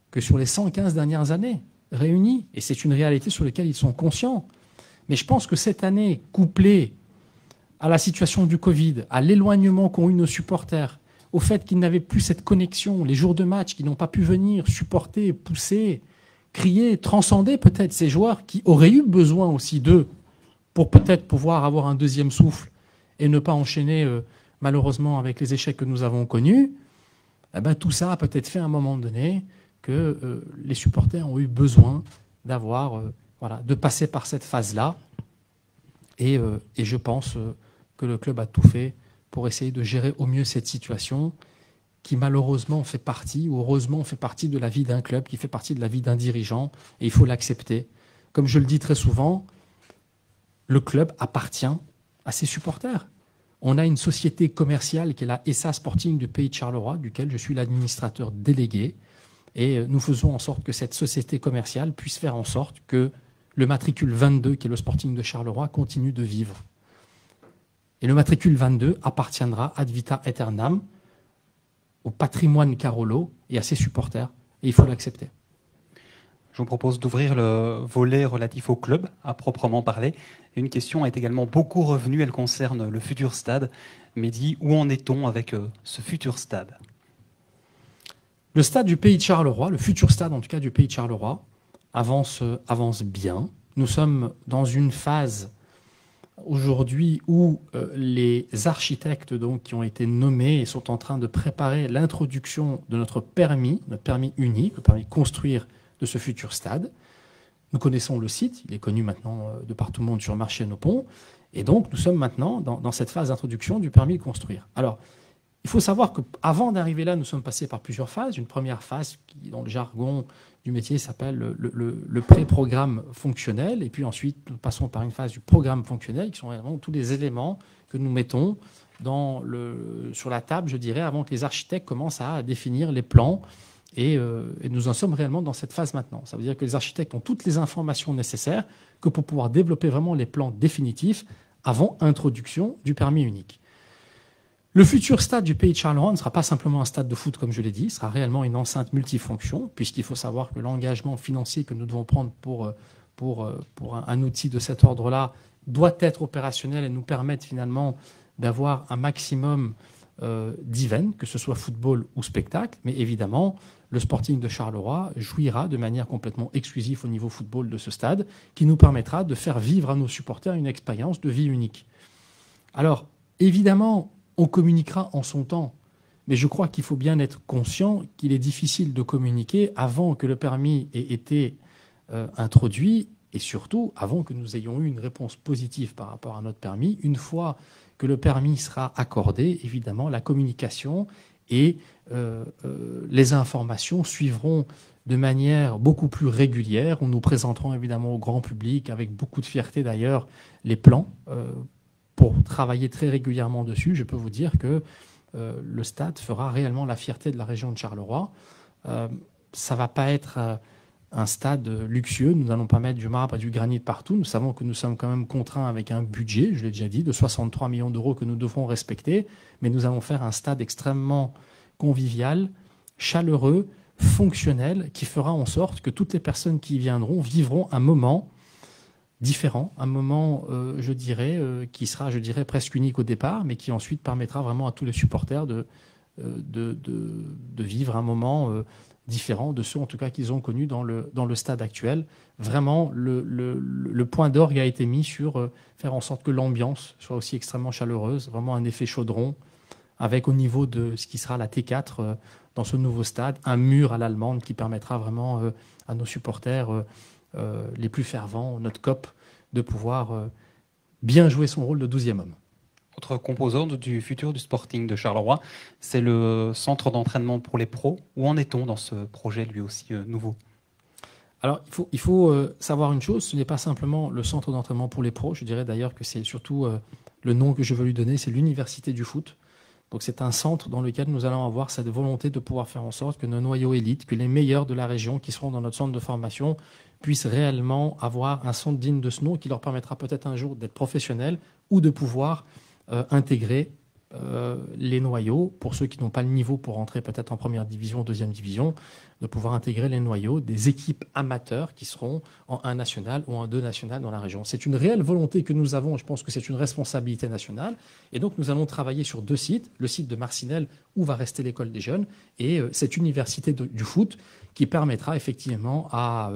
Speaker 2: que sur les 115 dernières années réunies. Et c'est une réalité sur laquelle ils sont conscients. Mais je pense que cette année, couplée à la situation du Covid, à l'éloignement qu'ont eu nos supporters, au fait qu'ils n'avaient plus cette connexion, les jours de match, qu'ils n'ont pas pu venir supporter, pousser, crier, transcender peut-être ces joueurs qui auraient eu besoin aussi d'eux pour peut-être pouvoir avoir un deuxième souffle et ne pas enchaîner malheureusement avec les échecs que nous avons connus. Eh ben, tout ça a peut-être fait à un moment donné que les supporters ont eu besoin d'avoir, de passer par cette phase-là. Et je pense que le club a tout fait pour essayer de gérer au mieux cette situation qui malheureusement fait partie, ou heureusement fait partie de la vie d'un club, qui fait partie de la vie d'un dirigeant, et il faut l'accepter. Comme je le dis très souvent, le club appartient à ses supporters. On a une société commerciale qui est la SA Sporting du Pays de Charleroi, duquel je suis l'administrateur délégué. Et nous faisons en sorte que cette société commerciale puisse faire en sorte que le matricule 22, qui est le Sporting de Charleroi, continue de vivre. Et le matricule 22 appartiendra ad vitam aeternam au patrimoine Carolo et à ses supporters. Et il faut l'accepter.
Speaker 1: Je vous propose d'ouvrir le volet relatif au club, à proprement parler. Une question est également beaucoup revenue, elle concerne le futur stade. Mehdi, où en est-on avec ce futur stade ?
Speaker 2: Le stade du Pays de Charleroi, le futur stade en tout cas du Pays de Charleroi, avance bien. Nous sommes dans une phase aujourd'hui où les architectes donc, qui ont été nommés et sont en train de préparer l'introduction de notre permis unique, le permis de construire de ce futur stade. Nous connaissons le site, il est connu maintenant de par tout le monde sur Marché nos Ponts, et donc nous sommes maintenant dans cette phase d'introduction du permis de construire. Alors, il faut savoir qu'avant d'arriver là, nous sommes passés par plusieurs phases. Une première phase qui, dans le jargon du métier, s'appelle le pré-programme fonctionnel, et puis ensuite nous passons par une phase du programme fonctionnel, qui sont vraiment tous les éléments que nous mettons sur la table, je dirais, avant que les architectes commencent à définir les plans. Et nous en sommes réellement dans cette phase maintenant. Ça veut dire que les architectes ont toutes les informations nécessaires que pour pouvoir développer vraiment les plans définitifs avant introduction du permis unique. Le futur stade du Pays de Charleroi ne sera pas simplement un stade de foot, comme je l'ai dit, ce sera réellement une enceinte multifonction, puisqu'il faut savoir que l'engagement financier que nous devons prendre pour un outil de cet ordre-là doit être opérationnel et nous permettre finalement d'avoir un maximum d'events, que ce soit football ou spectacle, mais évidemment, le Sporting de Charleroi jouira de manière complètement exclusive au niveau football de ce stade, qui nous permettra de faire vivre à nos supporters une expérience de vie unique. Alors, évidemment, on communiquera en son temps, mais je crois qu'il faut bien être conscient qu'il est difficile de communiquer avant que le permis ait été introduit, et surtout avant que nous ayons eu une réponse positive par rapport à notre permis. Une fois que le permis sera accordé, évidemment, la communication et les informations suivront de manière beaucoup plus régulière. On nous présenterons évidemment au grand public, avec beaucoup de fierté d'ailleurs, les plans pour travailler très régulièrement dessus. Je peux vous dire que le stade fera réellement la fierté de la région de Charleroi. Ça ne va pas être un stade luxueux. Nous n'allons pas mettre du marbre et du granit partout. Nous savons que nous sommes quand même contraints avec un budget, je l'ai déjà dit, de 63 millions d'euros que nous devrons respecter. Mais nous allons faire un stade extrêmement convivial, chaleureux, fonctionnel, qui fera en sorte que toutes les personnes qui y viendront vivront un moment différent, un moment, je dirais, qui sera, je dirais, presque unique au départ, mais qui ensuite permettra vraiment à tous les supporters de vivre un moment différent de ceux, en tout cas, qu'ils ont connus dans le stade actuel. Vraiment, le point d'orgue a été mis sur faire en sorte que l'ambiance soit aussi extrêmement chaleureuse, vraiment un effet chaudron, avec au niveau de ce qui sera la T4 dans ce nouveau stade, un mur à l'allemande qui permettra vraiment à nos supporters les plus fervents, notre COP, de pouvoir bien jouer son rôle de 12e homme.
Speaker 1: Autre composante du futur du Sporting de Charleroi, c'est le centre d'entraînement pour les pros. Où en est-on dans ce projet, lui aussi nouveau?
Speaker 2: Alors, il faut savoir une chose, ce n'est pas simplement le centre d'entraînement pour les pros. Je dirais d'ailleurs que c'est surtout le nom que je veux lui donner, c'est l'université du foot. Donc c'est un centre dans lequel nous allons avoir cette volonté de pouvoir faire en sorte que nos noyaux élites, que les meilleurs de la région qui seront dans notre centre de formation puissent réellement avoir un centre digne de ce nom qui leur permettra peut-être un jour d'être professionnels ou de pouvoir intégrer les noyaux, pour ceux qui n'ont pas le niveau pour entrer peut-être en première division, deuxième division, de pouvoir intégrer les noyaux des équipes amateurs qui seront en 1 national ou en 2 national dans la région. C'est une réelle volonté que nous avons, je pense que c'est une responsabilité nationale, et donc nous allons travailler sur 2 sites, le site de Marcinelle où va rester l'école des jeunes, et cette université du foot qui permettra effectivement à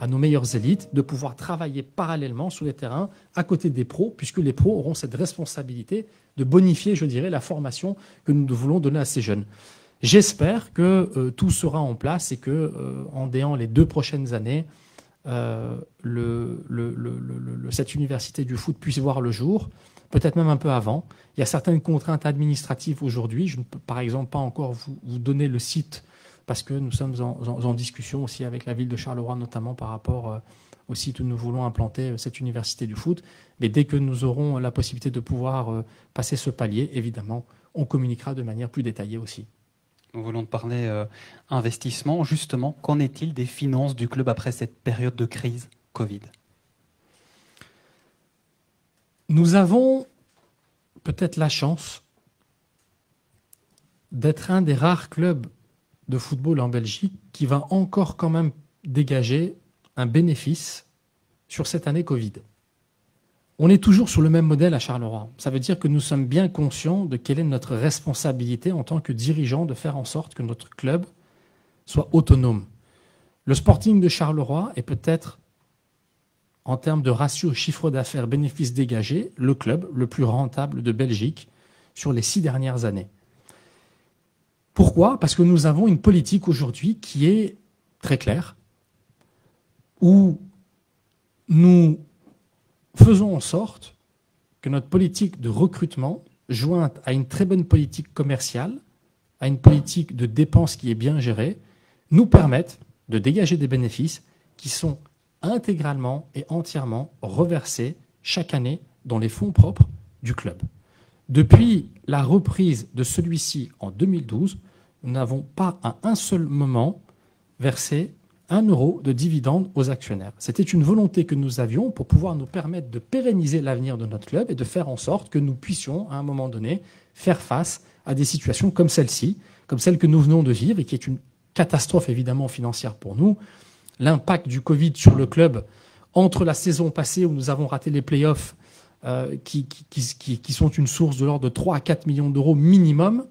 Speaker 2: nos meilleures élites de pouvoir travailler parallèlement sur les terrains à côté des pros, puisque les pros auront cette responsabilité de bonifier, je dirais, la formation que nous voulons donner à ces jeunes. J'espère que tout sera en place et que, en déant les 2 prochaines années, cette université du foot puisse voir le jour, peut-être même un peu avant. Il y a certaines contraintes administratives aujourd'hui. Je ne peux par exemple pas encore vous donner le site parce que nous sommes en discussion aussi avec la ville de Charleroi, notamment par rapport au site où nous voulons implanter cette université du foot. Mais dès que nous aurons la possibilité de pouvoir passer ce palier, évidemment, on communiquera de manière plus détaillée aussi.
Speaker 1: Nous voulons parler investissement. Justement, qu'en est-il des finances du club après cette période de crise Covid?
Speaker 2: Nous avons peut-être la chance d'être un des rares clubs de football en Belgique qui va encore quand même dégager un bénéfice sur cette année Covid. On est toujours sur le même modèle à Charleroi. Ça veut dire que nous sommes bien conscients de quelle est notre responsabilité en tant que dirigeants de faire en sorte que notre club soit autonome. Le Sporting de Charleroi est peut-être, en termes de ratio chiffre d'affaires bénéfice dégagé, le club le plus rentable de Belgique sur les 6 dernières années. Pourquoi? Parce que nous avons une politique aujourd'hui qui est très claire, où nous faisons en sorte que notre politique de recrutement, jointe à une très bonne politique commerciale, à une politique de dépenses qui est bien gérée, nous permette de dégager des bénéfices qui sont intégralement et entièrement reversés chaque année dans les fonds propres du club. Depuis la reprise de celui-ci en 2012, nous n'avons pas à un seul moment versé 1 euro de dividende aux actionnaires. C'était une volonté que nous avions pour pouvoir nous permettre de pérenniser l'avenir de notre club et de faire en sorte que nous puissions, à un moment donné, faire face à des situations comme celle-ci, comme celle que nous venons de vivre et qui est une catastrophe évidemment financière pour nous. L'impact du Covid sur le club entre la saison passée où nous avons raté les playoffs qui sont une source de l'ordre de 3 à 4 millions d'euros minimum.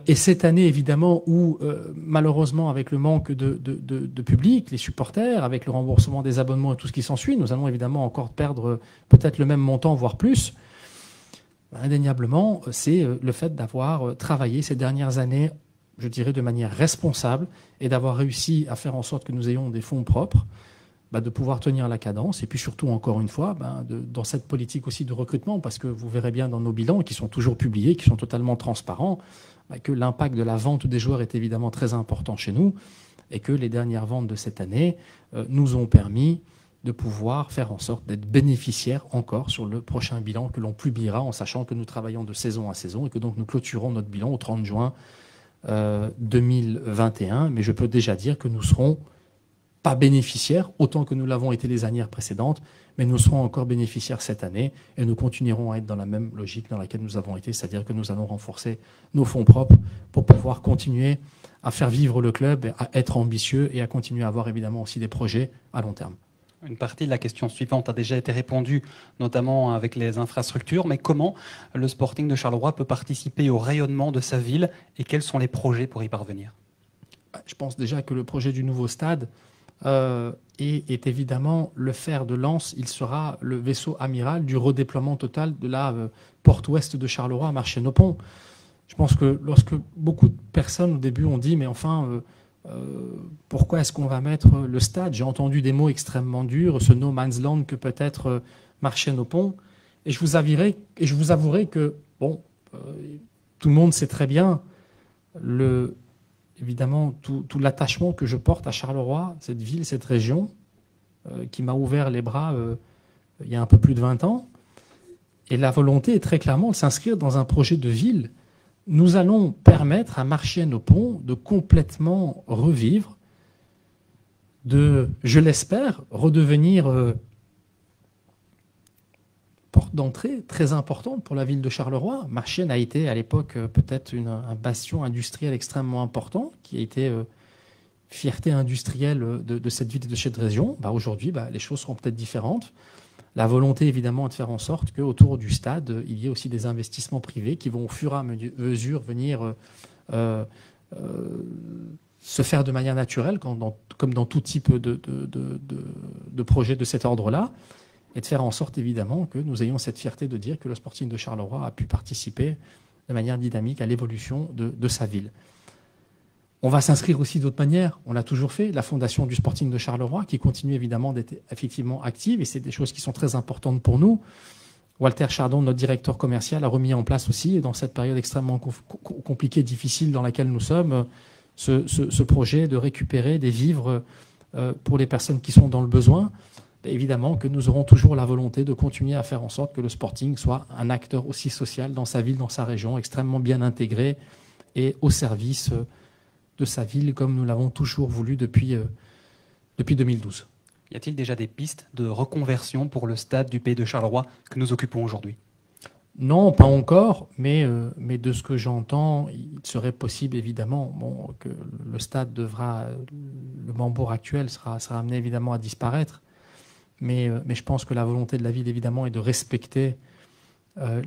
Speaker 2: Et cette année, évidemment, où malheureusement, avec le manque de public, les supporters, avec le remboursement des abonnements et tout ce qui s'ensuit, nous allons évidemment encore perdre peut-être le même montant, voire plus. Indéniablement, c'est le fait d'avoir travaillé ces dernières années, je dirais, de manière responsable et d'avoir réussi à faire en sorte que nous ayons des fonds propres, de pouvoir tenir la cadence et puis surtout, encore une fois, dans cette politique aussi de recrutement, parce que vous verrez bien dans nos bilans qui sont toujours publiés, qui sont totalement transparents, que l'impact de la vente des joueurs est évidemment très important chez nous et que les dernières ventes de cette année nous ont permis de pouvoir faire en sorte d'être bénéficiaires encore sur le prochain bilan que l'on publiera en sachant que nous travaillons de saison à saison et que donc nous clôturons notre bilan au 30 juin 2021. Mais je peux déjà dire que nous serons pas bénéficiaires autant que nous l'avons été les années précédentes, mais nous serons encore bénéficiaires cette année et nous continuerons à être dans la même logique dans laquelle nous avons été, c'est-à-dire que nous allons renforcer nos fonds propres pour pouvoir continuer à faire vivre le club, à être ambitieux et à continuer à avoir évidemment aussi des projets à long terme.
Speaker 1: Une partie de la question suivante a déjà été répondue, notamment avec les infrastructures, mais comment le Sporting de Charleroi peut participer au rayonnement de sa ville et quels sont les projets pour y parvenir?
Speaker 2: Je pense déjà que le projet du nouveau stade est évidemment le fer de lance. Il sera le vaisseau amiral du redéploiement total de la porte ouest de Charleroi à Marchais-Nopont. Je pense que lorsque beaucoup de personnes au début ont dit mais enfin pourquoi est-ce qu'on va mettre le stade? J'ai entendu des mots extrêmement durs, ce no man's land que peut être Marchais-Nopont. Et je vous avouerai que bon, tout le monde sait très bien évidemment tout l'attachement que je porte à Charleroi, cette ville, cette région, qui m'a ouvert les bras il y a un peu plus de 20 ans. Et la volonté est très clairement de s'inscrire dans un projet de ville. Nous allons permettre à Marchais-Nopont de complètement revivre, de, je l'espère, redevenir porte d'entrée très importante pour la ville de Charleroi. Marchienne a été à l'époque peut-être un bastion industriel extrêmement important, qui a été fierté industrielle de cette ville et de cette région. Aujourd'hui, les choses seront peut-être différentes. La volonté, évidemment, est de faire en sorte qu'autour du stade, il y ait aussi des investissements privés qui vont au fur et à mesure venir se faire de manière naturelle, comme dans tout type de projet de cet ordre-là, et de faire en sorte, évidemment, que nous ayons cette fierté de dire que le Sporting de Charleroi a pu participer de manière dynamique à l'évolution de sa ville. On va s'inscrire aussi d'autres manières. On l'a toujours fait. La fondation du Sporting de Charleroi, qui continue évidemment d'être effectivement active, et c'est des choses qui sont très importantes pour nous. Walter Chardon, notre directeur commercial, a remis en place aussi, dans cette période extrêmement compliquée, difficile dans laquelle nous sommes, ce projet de récupérer des vivres pour les personnes qui sont dans le besoin. Évidemment que nous aurons toujours la volonté de continuer à faire en sorte que le Sporting soit un acteur aussi social dans sa ville, dans sa région, extrêmement bien intégré et au service de sa ville, comme nous l'avons toujours voulu depuis 2012.
Speaker 1: Y a-t-il déjà des pistes de reconversion pour le stade du Pays de Charleroi que nous occupons aujourd'hui?
Speaker 2: Non, pas encore, mais de ce que j'entends, il serait possible évidemment que le stade le Mambour actuel sera amené évidemment à disparaître, mais je pense que la volonté de la ville évidemment est de respecter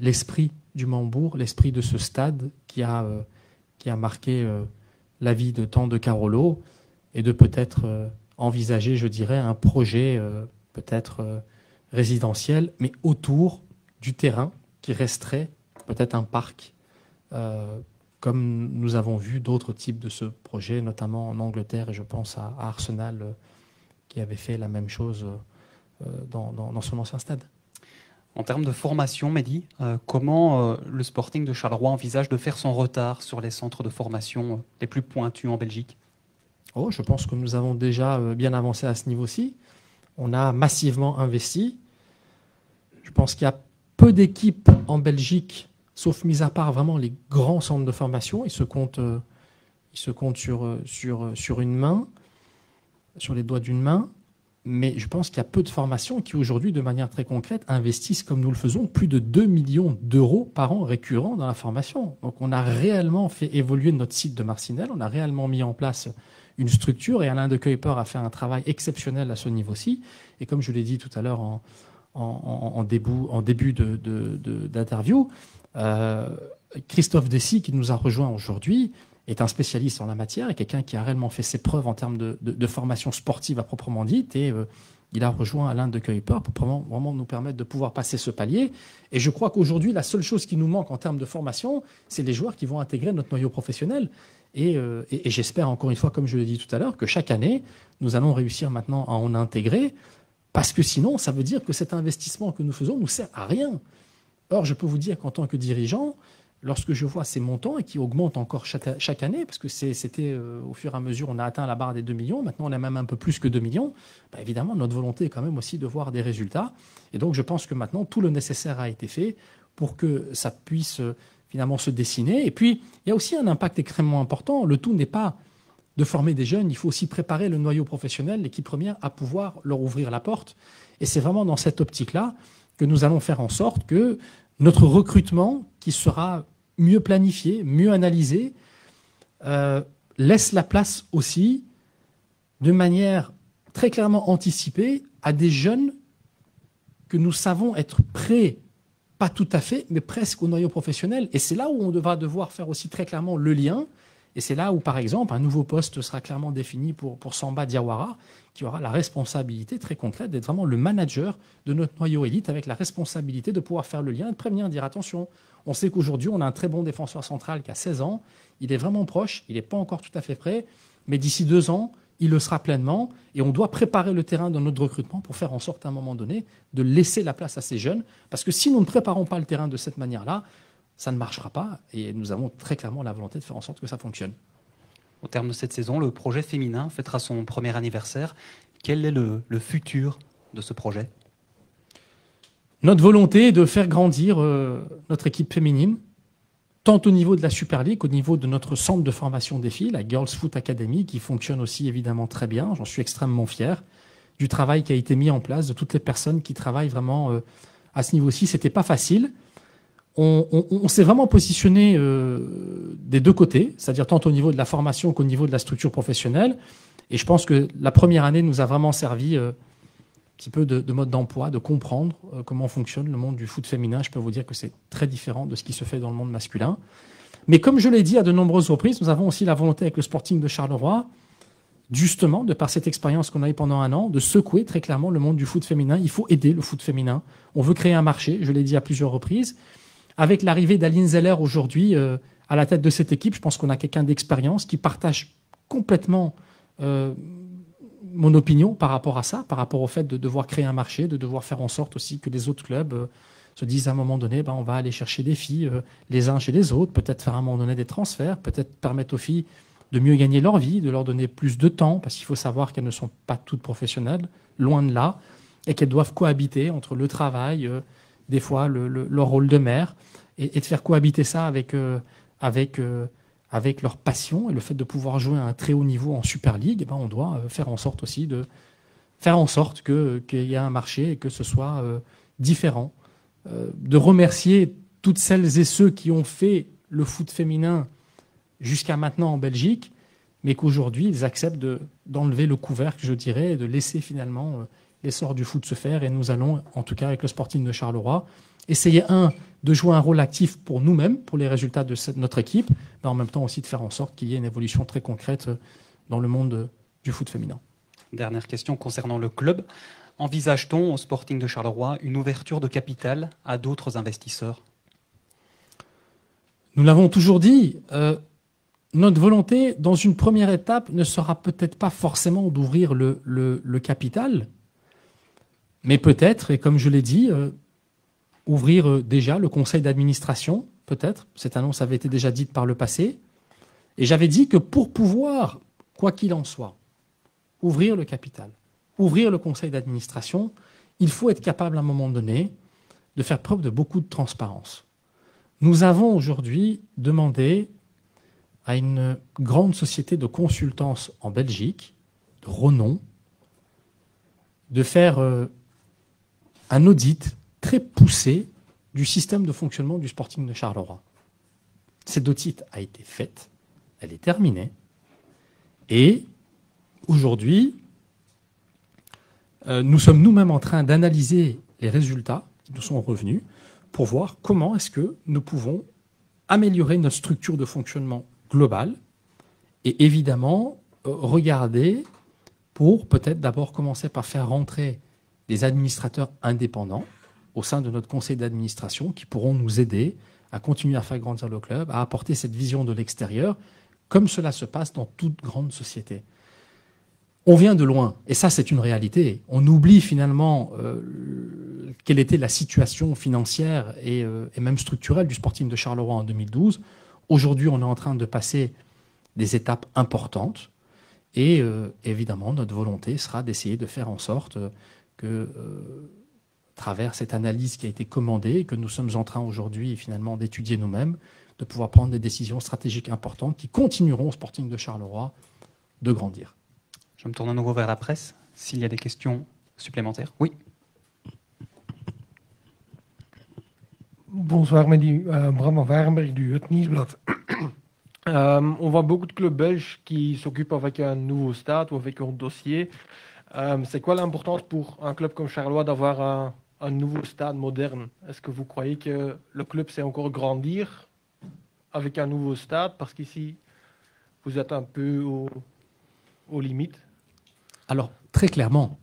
Speaker 2: l'esprit du Mambour, l'esprit de ce stade qui a marqué la vie de tant de Carolo, et de peut-être envisager, je dirais, un projet peut-être résidentiel, mais autour du terrain, qui resterait peut-être un parc, comme nous avons vu d'autres types de ce projet, notamment en Angleterre, et je pense à Arsenal, qui avait fait la même chose dans son ancien stade.
Speaker 1: En termes de formation, Mehdi, comment le Sporting de Charleroi envisage de faire son retard sur les centres de formation les plus pointus en Belgique?
Speaker 2: Je pense que nous avons déjà bien avancé à ce niveau-ci. On a massivement investi. Je pense qu'il y a peu d'équipes en Belgique, sauf mis à part vraiment les grands centres de formation. Ils se comptent sur une main, sur les doigts d'une main. Mais je pense qu'il y a peu de formations qui aujourd'hui, de manière très concrète, investissent, comme nous le faisons, plus de 2 millions d'euros par an récurrents dans la formation. Donc on a réellement fait évoluer notre site de Marcinelle, on a réellement mis en place une structure, et Alain de Kuyper a fait un travail exceptionnel à ce niveau-ci. Et comme je l'ai dit tout à l'heure en début d'interview, Christophe Dessy, qui nous a rejoint aujourd'hui, est un spécialiste en la matière et quelqu'un qui a réellement fait ses preuves en termes de formation sportive à proprement dite. Et il a rejoint Alain de Kuyper pour vraiment nous permettre de pouvoir passer ce palier. Et je crois qu'aujourd'hui, la seule chose qui nous manque en termes de formation, c'est les joueurs qui vont intégrer notre noyau professionnel. Et j'espère, encore une fois, comme je l'ai dit tout à l'heure, que chaque année, nous allons réussir maintenant à en intégrer, parce que sinon, ça veut dire que cet investissement que nous faisons nous sert à rien. Or, je peux vous dire qu'en tant que dirigeant, lorsque je vois ces montants et qui augmentent encore chaque année, parce que c'était au fur et à mesure, on a atteint la barre des 2 millions, maintenant on a même un peu plus que 2 millions, évidemment, notre volonté est quand même aussi de voir des résultats. Et donc, je pense que maintenant, tout le nécessaire a été fait pour que ça puisse finalement se dessiner. Et puis, il y a aussi un impact extrêmement important. Le tout n'est pas de former des jeunes, il faut aussi préparer le noyau professionnel, l'équipe première, à pouvoir leur ouvrir la porte. Et c'est vraiment dans cette optique-là que nous allons faire en sorte que notre recrutement, qui sera mieux planifié, mieux analysé, laisse la place aussi, de manière très clairement anticipée, à des jeunes que nous savons être prêts, pas tout à fait, mais presque au noyau professionnel. Et c'est là où on va devoir faire aussi très clairement le lien. Et c'est là où, par exemple, un nouveau poste sera clairement défini pour Samba Diawara, qui aura la responsabilité très concrète d'être vraiment le manager de notre noyau élite, avec la responsabilité de pouvoir faire le lien et de prévenir, dire attention, on sait qu'aujourd'hui, on a un très bon défenseur central qui a 16 ans, il est vraiment proche, il n'est pas encore tout à fait prêt, mais d'ici 2 ans, il le sera pleinement, et on doit préparer le terrain dans notre recrutement pour faire en sorte, à un moment donné, de laisser la place à ces jeunes, parce que si nous ne préparons pas le terrain de cette manière-là, ça ne marchera pas, et nous avons très clairement la volonté de faire en sorte que ça fonctionne.
Speaker 1: Au terme de cette saison, le projet féminin fêtera son premier anniversaire. Quel est le futur de ce projet ?
Speaker 2: Notre volonté est de faire grandir notre équipe féminine, tant au niveau de la Super League qu'au niveau de notre centre de formation des filles, la Girls Foot Academy, qui fonctionne aussi évidemment très bien. J'en suis extrêmement fier du travail qui a été mis en place, de toutes les personnes qui travaillent vraiment à ce niveau-ci. C'était pas facile. On s'est vraiment positionné des deux côtés, c'est-à-dire tant au niveau de la formation qu'au niveau de la structure professionnelle. Et je pense que la première année nous a vraiment servi un petit peu de mode d'emploi, de comprendre comment fonctionne le monde du foot féminin. Je peux vous dire que c'est très différent de ce qui se fait dans le monde masculin. Mais comme je l'ai dit à de nombreuses reprises, nous avons aussi la volonté avec le Sporting de Charleroi, justement, de par cette expérience qu'on a eue pendant 1 an, de secouer très clairement le monde du foot féminin. Il faut aider le foot féminin. On veut créer un marché, je l'ai dit à plusieurs reprises. Avec l'arrivée d'Aline Zeller aujourd'hui à la tête de cette équipe, je pense qu'on a quelqu'un d'expérience qui partage complètement mon opinion par rapport à ça, par rapport au fait de devoir créer un marché, de devoir faire en sorte aussi que les autres clubs se disent à un moment donné, on va aller chercher des filles les uns chez les autres, peut-être faire à un moment donné des transferts, peut-être permettre aux filles de mieux gagner leur vie, de leur donner plus de temps, parce qu'il faut savoir qu'elles ne sont pas toutes professionnelles, loin de là, et qu'elles doivent cohabiter entre le travail, des fois leur rôle de mère, et de faire cohabiter ça avec leur passion et le fait de pouvoir jouer à un très haut niveau en Super League. On doit faire en sorte aussi de faire en sorte qu'il y ait un marché et que ce soit différent. De remercier toutes celles et ceux qui ont fait le foot féminin jusqu'à maintenant en Belgique, mais qu'aujourd'hui ils acceptent d'enlever le couvercle, je dirais, et de laisser finalement l'essor du foot se faire. Et nous allons, en tout cas avec le Sporting de Charleroi, essayer, de jouer un rôle actif pour nous-mêmes, pour les résultats de notre équipe, mais en même temps aussi de faire en sorte qu'il y ait une évolution très concrète dans le monde du foot féminin.
Speaker 1: Dernière question concernant le club. Envisage-t-on au Sporting de Charleroi une ouverture de capital à d'autres investisseurs ?
Speaker 2: Nous l'avons toujours dit, notre volonté, dans une première étape, ne sera peut-être pas forcément d'ouvrir le capital, mais peut-être, et comme je l'ai dit, ouvrir déjà le conseil d'administration, peut-être. Cette annonce avait été déjà dite par le passé. Et j'avais dit que pour pouvoir, quoi qu'il en soit, ouvrir le capital, ouvrir le conseil d'administration, il faut être capable à un moment donné de faire preuve de beaucoup de transparence. Nous avons aujourd'hui demandé à une grande société de consultance en Belgique, de renom, de faire un audit très poussé du système de fonctionnement du Sporting de Charleroi. Cette audit a été faite, elle est terminée, et aujourd'hui, nous sommes nous-mêmes en train d'analyser les résultats qui nous sont revenus pour voir comment est-ce que nous pouvons améliorer notre structure de fonctionnement globale et évidemment regarder pour peut-être d'abord commencer par faire rentrer des administrateurs indépendants au sein de notre conseil d'administration qui pourront nous aider à continuer à faire grandir le club, à apporter cette vision de l'extérieur, comme cela se passe dans toute grande société. On vient de loin, et ça c'est une réalité. On oublie finalement quelle était la situation financière et même structurelle du Sporting de Charleroi en 2012. Aujourd'hui, on est en train de passer des étapes importantes, et évidemment, notre volonté sera d'essayer de faire en sorte que à travers cette analyse qui a été commandée et que nous sommes en train aujourd'hui finalement d'étudier nous-mêmes, de pouvoir prendre des décisions stratégiques importantes qui continueront au Sporting de Charleroi de grandir.
Speaker 1: Je me tourne à nouveau vers la presse, s'il y a des questions supplémentaires. Oui.
Speaker 6: Bonsoir, Mehdi. Bram van Varenberg du Het Nieuwsblad. On voit beaucoup de clubs belges qui s'occupent avec un nouveau stade ou avec un dossier. C'est quoi l'importance pour un club comme Charleroi d'avoir un nouveau stade moderne? Est-ce que vous croyez que le club sait encore grandir avec un nouveau stade? Parce qu'ici, vous êtes un peu aux limites.
Speaker 2: Alors, très clairement,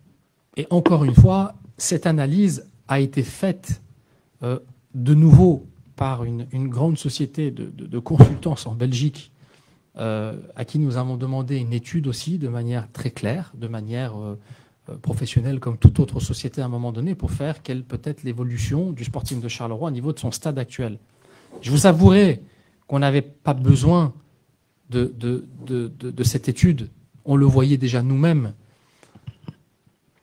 Speaker 2: et encore une fois, cette analyse a été faite de nouveau par une grande société de consultance en Belgique, à qui nous avons demandé une étude aussi de manière très claire, de manière professionnelle comme toute autre société à un moment donné, pour faire quelle peut être l'évolution du Sporting de Charleroi au niveau de son stade actuel. Je vous avouerai qu'on n'avait pas besoin de cette étude. On le voyait déjà nous-mêmes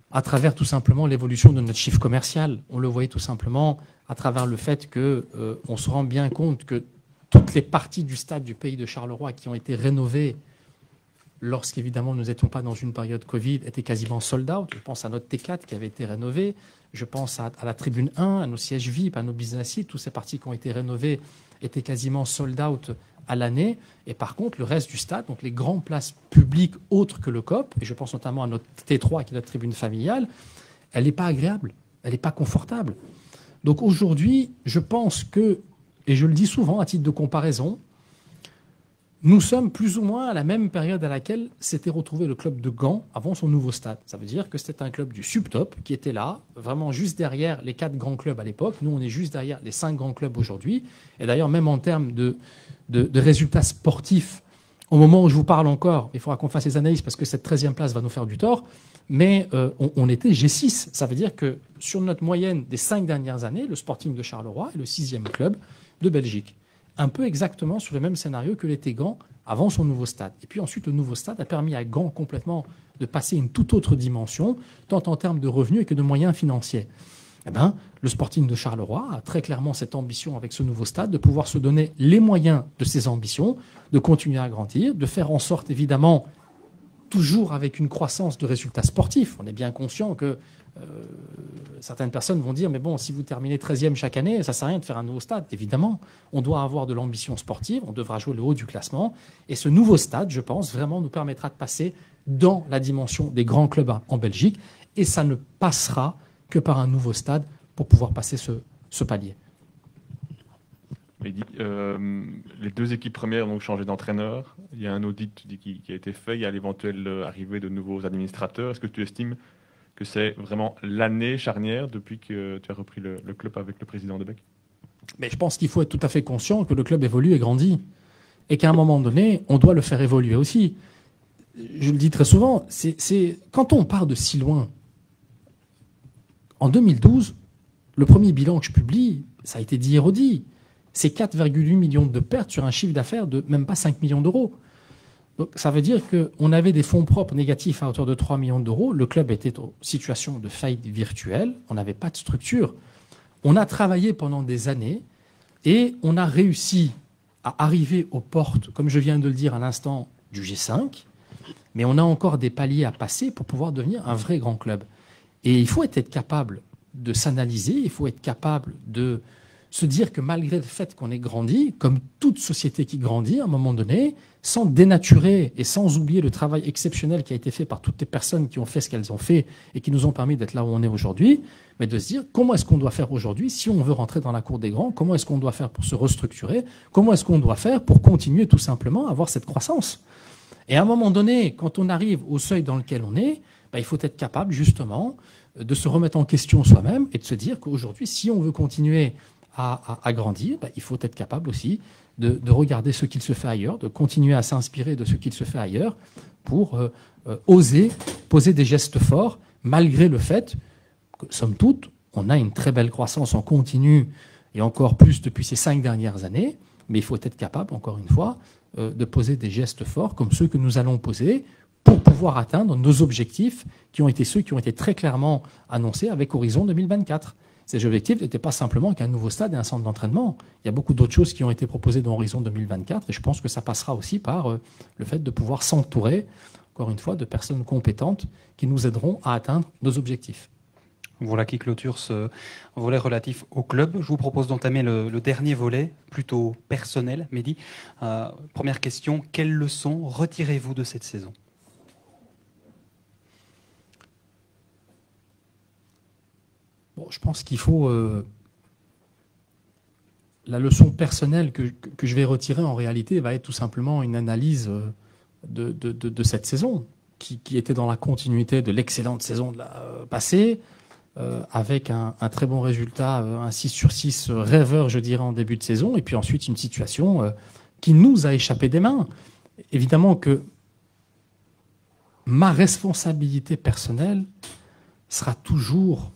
Speaker 2: à travers tout simplement l'évolution de notre chiffre commercial. On le voyait tout simplement à travers le fait qu'on se rend bien compte que toutes les parties du stade du pays de Charleroi qui ont été rénovées lorsqu'évidemment nous n'étions pas dans une période Covid étaient quasiment sold out. Je pense à notre T4 qui avait été rénové, je pense à la tribune 1, à nos sièges VIP, à nos business seats, toutes ces parties qui ont été rénovées étaient quasiment sold out à l'année. Et par contre, le reste du stade, donc les grandes places publiques autres que le COP, et je pense notamment à notre T3 qui est notre tribune familiale, elle n'est pas agréable, elle n'est pas confortable. Donc aujourd'hui, je pense que, et je le dis souvent à titre de comparaison, nous sommes plus ou moins à la même période à laquelle s'était retrouvé le club de Gand avant son nouveau stade. Ça veut dire que c'était un club du subtop qui était là, vraiment juste derrière les 4 grands clubs à l'époque. Nous, on est juste derrière les 5 grands clubs aujourd'hui. Et d'ailleurs, même en termes de résultats sportifs, au moment où je vous parle encore, il faudra qu'on fasse les analyses parce que cette 13e place va nous faire du tort, mais on était G6. Ça veut dire que sur notre moyenne des 5 dernières années, le Sporting de Charleroi est le 6e club de Belgique. Un peu exactement sur le même scénario que l'était Gand avant son nouveau stade. Et puis ensuite, le nouveau stade a permis à Gand complètement de passer une toute autre dimension, tant en termes de revenus que de moyens financiers. Eh bien, le Sporting de Charleroi a très clairement cette ambition avec ce nouveau stade de pouvoir se donner les moyens de ses ambitions, de continuer à grandir, de faire en sorte évidemment, toujours avec une croissance de résultats sportifs. On est bien conscient que certaines personnes vont dire mais bon, si vous terminez 13e chaque année, ça ne sert à rien de faire un nouveau stade. Évidemment, on doit avoir de l'ambition sportive, on devra jouer le haut du classement. Et ce nouveau stade, je pense, vraiment nous permettra de passer dans la dimension des grands clubs en Belgique. Et ça ne passera que par un nouveau stade pour pouvoir passer ce palier.
Speaker 4: Mehdi, les 2 équipes premières ont changé d'entraîneur. Il y a un audit qui a été fait. Il y a l'éventuelle arrivée de nouveaux administrateurs. Est-ce que tu estimes que c'est vraiment l'année charnière depuis que tu as repris le club avec le président Debec?
Speaker 2: Mais je pense qu'il faut être tout à fait conscient que le club évolue et grandit. Et qu'à un moment donné, on doit le faire évoluer aussi. Je le dis très souvent, quand on part de si loin, en 2012, le premier bilan que je publie, ça a été dit et redit, c'est 4,8 millions de pertes sur un chiffre d'affaires de même pas 5 millions d'euros. Donc, ça veut dire qu'on avait des fonds propres négatifs à hauteur de 3 millions d'euros. Le club était en situation de faillite virtuelle. On n'avait pas de structure. On a travaillé pendant des années et on a réussi à arriver aux portes, comme je viens de le dire à l'instant, du G5. Mais on a encore des paliers à passer pour pouvoir devenir un vrai grand club. Et il faut être capable de s'analyser, il faut être capable de se dire que malgré le fait qu'on ait grandi, comme toute société qui grandit, à un moment donné, sans dénaturer et sans oublier le travail exceptionnel qui a été fait par toutes les personnes qui ont fait ce qu'elles ont fait et qui nous ont permis d'être là où on est aujourd'hui, mais de se dire comment est-ce qu'on doit faire aujourd'hui si on veut rentrer dans la cour des grands, comment est-ce qu'on doit faire pour se restructurer, comment est-ce qu'on doit faire pour continuer tout simplement à avoir cette croissance. Et à un moment donné, quand on arrive au seuil dans lequel on est, il faut être capable justement de se remettre en question soi-même et de se dire qu'aujourd'hui, si on veut continuer à grandir, il faut être capable aussi de regarder ce qu'il se fait ailleurs, de continuer à s'inspirer de ce qu'il se fait ailleurs pour oser poser des gestes forts, malgré le fait que, somme toute, on a une très belle croissance en continu et encore plus depuis ces 5 dernières années, mais il faut être capable, encore une fois, de poser des gestes forts comme ceux que nous allons poser pour pouvoir atteindre nos objectifs qui ont été ceux qui ont été très clairement annoncés avec Horizon 2024. Ces objectifs n'étaient pas simplement qu'un nouveau stade et un centre d'entraînement. Il y a beaucoup d'autres choses qui ont été proposées dans Horizon 2024 et je pense que ça passera aussi par le fait de pouvoir s'entourer, encore une fois, de personnes compétentes qui nous aideront à atteindre nos objectifs.
Speaker 1: Voilà qui clôture ce volet relatif au club. Je vous propose d'entamer le dernier volet, plutôt personnel, Mehdi. Première question, quelles leçons retirez-vous de cette saison ?
Speaker 2: Bon, je pense qu'il faut... la leçon personnelle que je vais retirer, en réalité, va être tout simplement une analyse de cette saison, qui était dans la continuité de l'excellente saison de la passée, avec un très bon résultat, un 6 sur 6 rêveur, je dirais, en début de saison, et puis ensuite une situation qui nous a échappé des mains. Évidemment que ma responsabilité personnelle sera toujours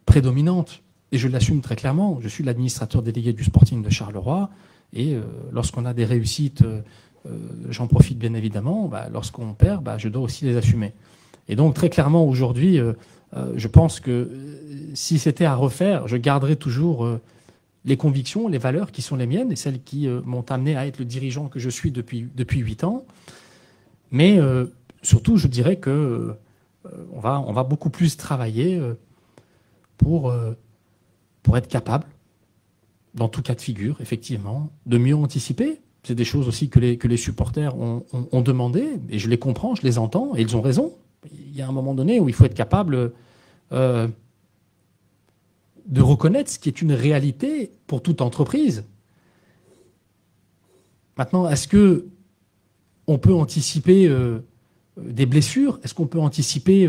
Speaker 2: prédominante, et je l'assume très clairement. Je suis l'administrateur délégué du Sporting de Charleroi, et lorsqu'on a des réussites, j'en profite bien évidemment. Lorsqu'on perd, je dois aussi les assumer. Et donc très clairement aujourd'hui, je pense que si c'était à refaire, je garderais toujours les convictions, les valeurs qui sont les miennes et celles qui m'ont amené à être le dirigeant que je suis depuis 8 ans. Mais surtout, je dirais que on va beaucoup plus travailler pour être capable, dans tout cas de figure, effectivement, de mieux anticiper. C'est des choses aussi que les supporters ont demandé, et je les comprends, je les entends, et ils ont raison. Il y a un moment donné où il faut être capable de reconnaître ce qui est une réalité pour toute entreprise. Maintenant, est-ce qu'on peut anticiper des blessures ? Est-ce qu'on peut anticiper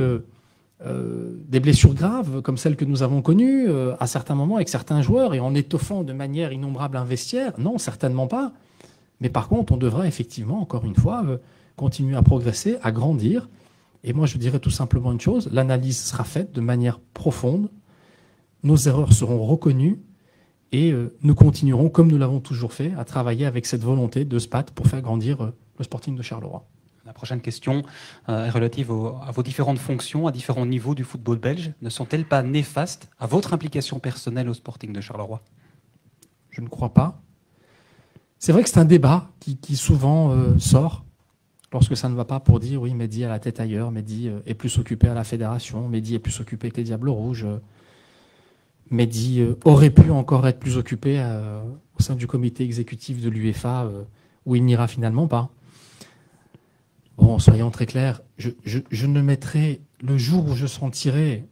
Speaker 2: des blessures graves comme celles que nous avons connues à certains moments avec certains joueurs et en étoffant de manière innombrable un vestiaire ? Non, certainement pas. Mais par contre, on devra effectivement, encore une fois, continuer à progresser, à grandir. Et moi, je dirais tout simplement une chose, l'analyse sera faite de manière profonde, nos erreurs seront reconnues et nous continuerons, comme nous l'avons toujours fait, à travailler avec cette volonté de se battre pour faire grandir le Sporting de Charleroi.
Speaker 1: La prochaine question est relative à vos différentes fonctions, à différents niveaux du football belge. Ne sont-elles pas néfastes à votre implication personnelle au Sporting de Charleroi ?
Speaker 2: Je ne crois pas. C'est vrai que c'est un débat qui souvent sort lorsque ça ne va pas, pour dire oui, Mehdi a la tête ailleurs, Mehdi est plus occupé à la fédération, Mehdi est plus occupé que les Diables Rouges, Mehdi aurait pu encore être plus occupé au sein du comité exécutif de l'UEFA où il n'ira finalement pas. Bon, soyons très clairs, je ne mettrai, le jour où je sentirai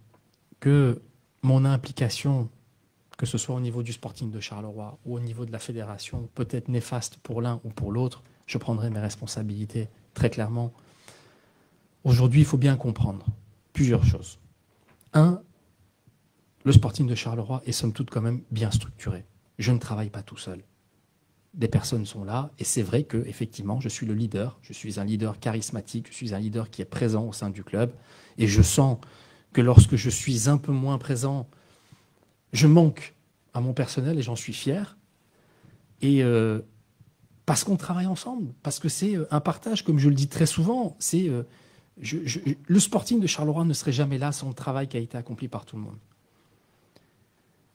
Speaker 2: que mon implication, que ce soit au niveau du Sporting de Charleroi ou au niveau de la fédération, peut être néfaste pour l'un ou pour l'autre, je prendrai mes responsabilités très clairement. Aujourd'hui, il faut bien comprendre plusieurs choses. Un, le Sporting de Charleroi est somme toute quand même bien structuré. Je ne travaille pas tout seul. Des personnes sont là et c'est vrai que effectivement, je suis le leader. Je suis un leader charismatique. Je suis un leader qui est présent au sein du club. Et je sens que lorsque je suis un peu moins présent, je manque à mon personnel et j'en suis fier. Et parce qu'on travaille ensemble, parce que c'est un partage, comme je le dis très souvent. Le Sporting de Charleroi ne serait jamais là sans le travail qui a été accompli par tout le monde.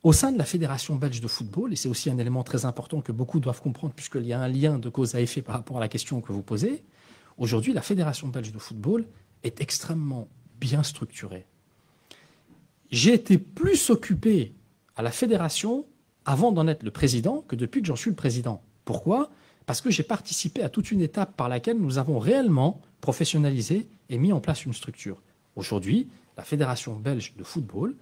Speaker 2: Au sein de la Fédération belge de football, et c'est aussi un élément très important que beaucoup doivent comprendre puisqu'il y a un lien de cause à effet par rapport à la question que vous posez, aujourd'hui, la Fédération belge de football est extrêmement bien structurée. J'ai été plus occupé à la fédération avant d'en être le président que depuis que j'en suis le président. Pourquoi ? Parce que j'ai participé à toute une étape par laquelle nous avons réellement professionnalisé et mis en place une structure. Aujourd'hui, la Fédération belge de football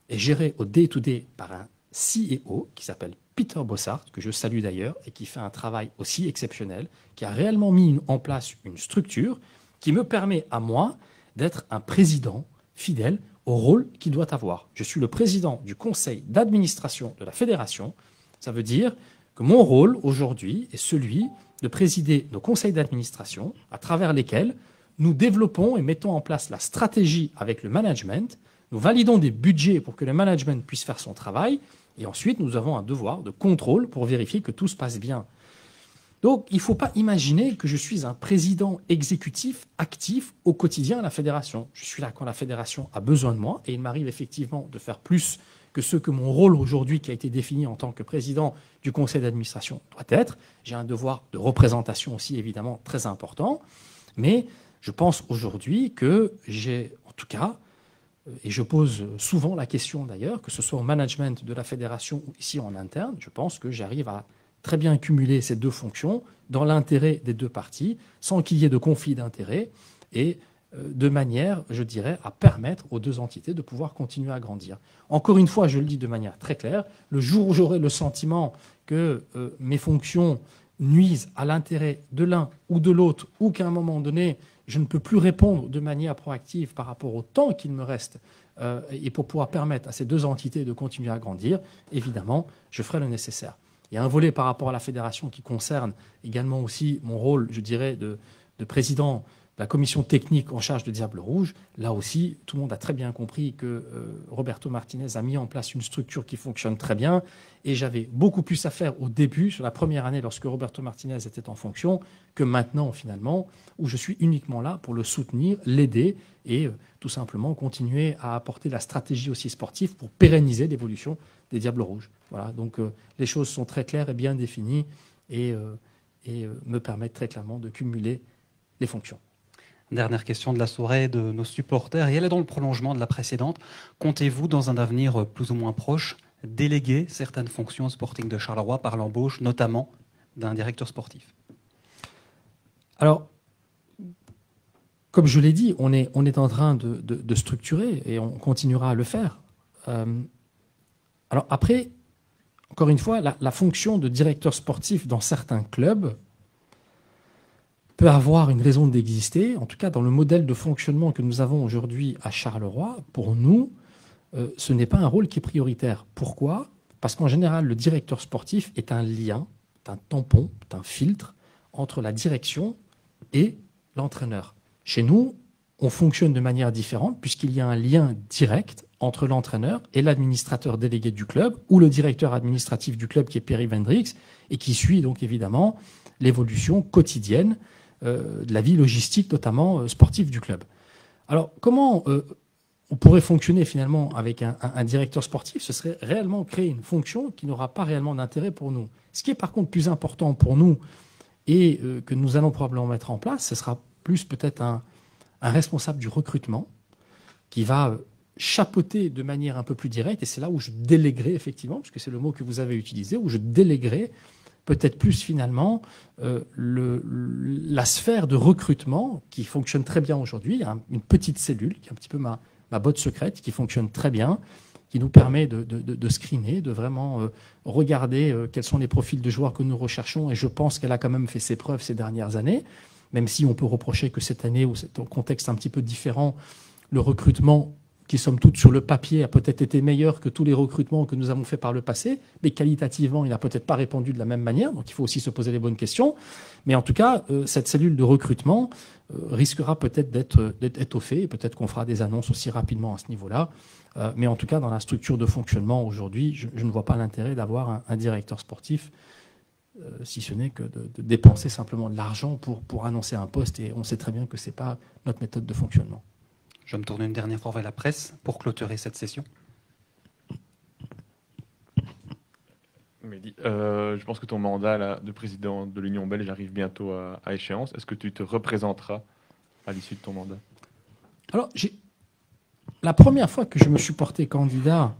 Speaker 2: est gérée au day-to-day par un CEO qui s'appelle Peter Bossart, que je salue d'ailleurs, et qui fait un travail aussi exceptionnel, qui a réellement mis en place une structure qui me permet à moi d'être un président fidèle au rôle qu'il doit avoir. Je suis le président du conseil d'administration de la fédération. Ça veut dire que mon rôle aujourd'hui est celui de présider nos conseils d'administration à travers lesquels nous développons et mettons en place la stratégie avec le management. Nous validons des budgets pour que le management puisse faire son travail. Et ensuite, nous avons un devoir de contrôle pour vérifier que tout se passe bien. Donc, il ne faut pas imaginer que je suis un président exécutif actif au quotidien à la fédération. Je suis là quand la fédération a besoin de moi. Et il m'arrive effectivement de faire plus que ce que mon rôle aujourd'hui, qui a été défini en tant que président du conseil d'administration, doit être. J'ai un devoir de représentation aussi, évidemment, très important. Mais Je pense aujourd'hui que j'ai, en tout cas, et je pose souvent la question d'ailleurs, que ce soit au management de la fédération ou ici en interne, je pense que j'arrive à très bien cumuler ces deux fonctions dans l'intérêt des deux parties, sans qu'il y ait de conflit d'intérêts, et de manière, je dirais, à permettre aux deux entités de pouvoir continuer à grandir. Encore une fois, je le dis de manière très claire, le jour où j'aurai le sentiment que mes fonctions nuisent à l'intérêt de l'un ou de l'autre, ou qu'à un moment donné, je ne peux plus répondre de manière proactive par rapport au temps qu'il me reste et pour pouvoir permettre à ces deux entités de continuer à grandir, évidemment, je ferai le nécessaire. Il y a un volet par rapport à la fédération qui concerne également aussi mon rôle, je dirais, de président de la commission technique en charge de Diable Rouge. Là aussi, tout le monde a très bien compris que Roberto Martinez a mis en place une structure qui fonctionne très bien. Et j'avais beaucoup plus à faire au début, sur la première année, lorsque Roberto Martinez était en fonction, que maintenant, finalement, où je suis uniquement là pour le soutenir, l'aider et tout simplement continuer à apporter la stratégie aussi sportive pour pérenniser l'évolution des Diables Rouges. Voilà, donc les choses sont très claires et bien définies et me permettent très clairement de cumuler les fonctions.
Speaker 1: Dernière question de la soirée de nos supporters, et elle est dans le prolongement de la précédente. Comptez-vous, dans un avenir plus ou moins proche, déléguer certaines fonctions au Sporting de Charleroi par l'embauche, notamment d'un directeur sportif?
Speaker 2: Alors, comme je l'ai dit, on est en train de structurer et on continuera à le faire. Alors après, encore une fois, la fonction de directeur sportif dans certains clubs peut avoir une raison d'exister. En tout cas, dans le modèle de fonctionnement que nous avons aujourd'hui à Charleroi, pour nous, ce n'est pas un rôle qui est prioritaire. Pourquoi ? Parce qu'en général, le directeur sportif est un lien, un tampon, un filtre entre la direction et l'entraîneur. Chez nous, on fonctionne de manière différente puisqu'il y a un lien direct entre l'entraîneur et l'administrateur délégué du club ou le directeur administratif du club qui est Perry Vendrix et qui suit donc évidemment l'évolution quotidienne de la vie logistique, notamment sportive du club. Alors, comment on pourrait fonctionner finalement avec un directeur sportif? Ce serait réellement créer une fonction qui n'aura pas réellement d'intérêt pour nous. Ce qui est par contre plus important pour nous et que nous allons probablement mettre en place, ce sera plus peut-être un responsable du recrutement qui va chapeauter de manière un peu plus directe, et c'est là où je déléguerai effectivement, parce que c'est le mot que vous avez utilisé, où je déléguerai peut-être plus finalement la sphère de recrutement qui fonctionne très bien aujourd'hui. Il y a une petite cellule qui est un petit peu ma botte secrète qui fonctionne très bien, qui nous permet de screener, de vraiment regarder quels sont les profils de joueurs que nous recherchons, et je pense qu'elle a quand même fait ses preuves ces dernières années, même si on peut reprocher que cette année, où c'est un contexte un petit peu différent, le recrutement qui, somme toute, sur le papier, a peut-être été meilleur que tous les recrutements que nous avons faits par le passé, mais qualitativement, il n'a peut-être pas répondu de la même manière, donc il faut aussi se poser les bonnes questions. Mais en tout cas, cette cellule de recrutement risquera peut-être d'être étoffée, et peut-être qu'on fera des annonces aussi rapidement à ce niveau-là. Mais en tout cas, dans la structure de fonctionnement aujourd'hui, je ne vois pas l'intérêt d'avoir un directeur sportif, si ce n'est que de dépenser simplement de l'argent pour annoncer un poste, et on sait très bien que ce n'est pas notre méthode de fonctionnement.
Speaker 1: Je vais me tourner une dernière fois vers la presse pour clôturer cette session.
Speaker 4: Mehdi, je pense que ton mandat là, de président de l'Union belge arrive bientôt à échéance. Est-ce que tu te représenteras à l'issue de ton mandat?
Speaker 2: Alors, la première fois que je me suis porté candidat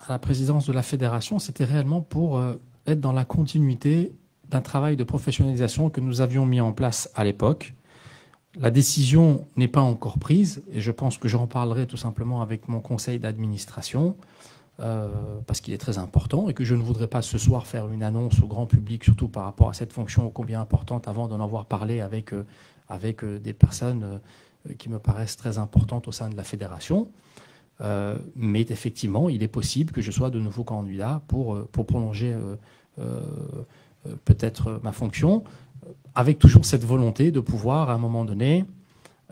Speaker 2: à la présidence de la fédération, c'était réellement pour être dans la continuité d'un travail de professionnalisation que nous avions mis en place à l'époque. La décision n'est pas encore prise et je pense que j'en parlerai tout simplement avec mon conseil d'administration parce qu'il est très important et que je ne voudrais pas ce soir faire une annonce au grand public, surtout par rapport à cette fonction ô combien importante, avant d'en avoir parlé avec des personnes qui me paraissent très importantes au sein de la fédération. Mais effectivement, il est possible que je sois de nouveau candidat pour prolonger peut-être ma fonction, avec toujours cette volonté de pouvoir, à un moment donné,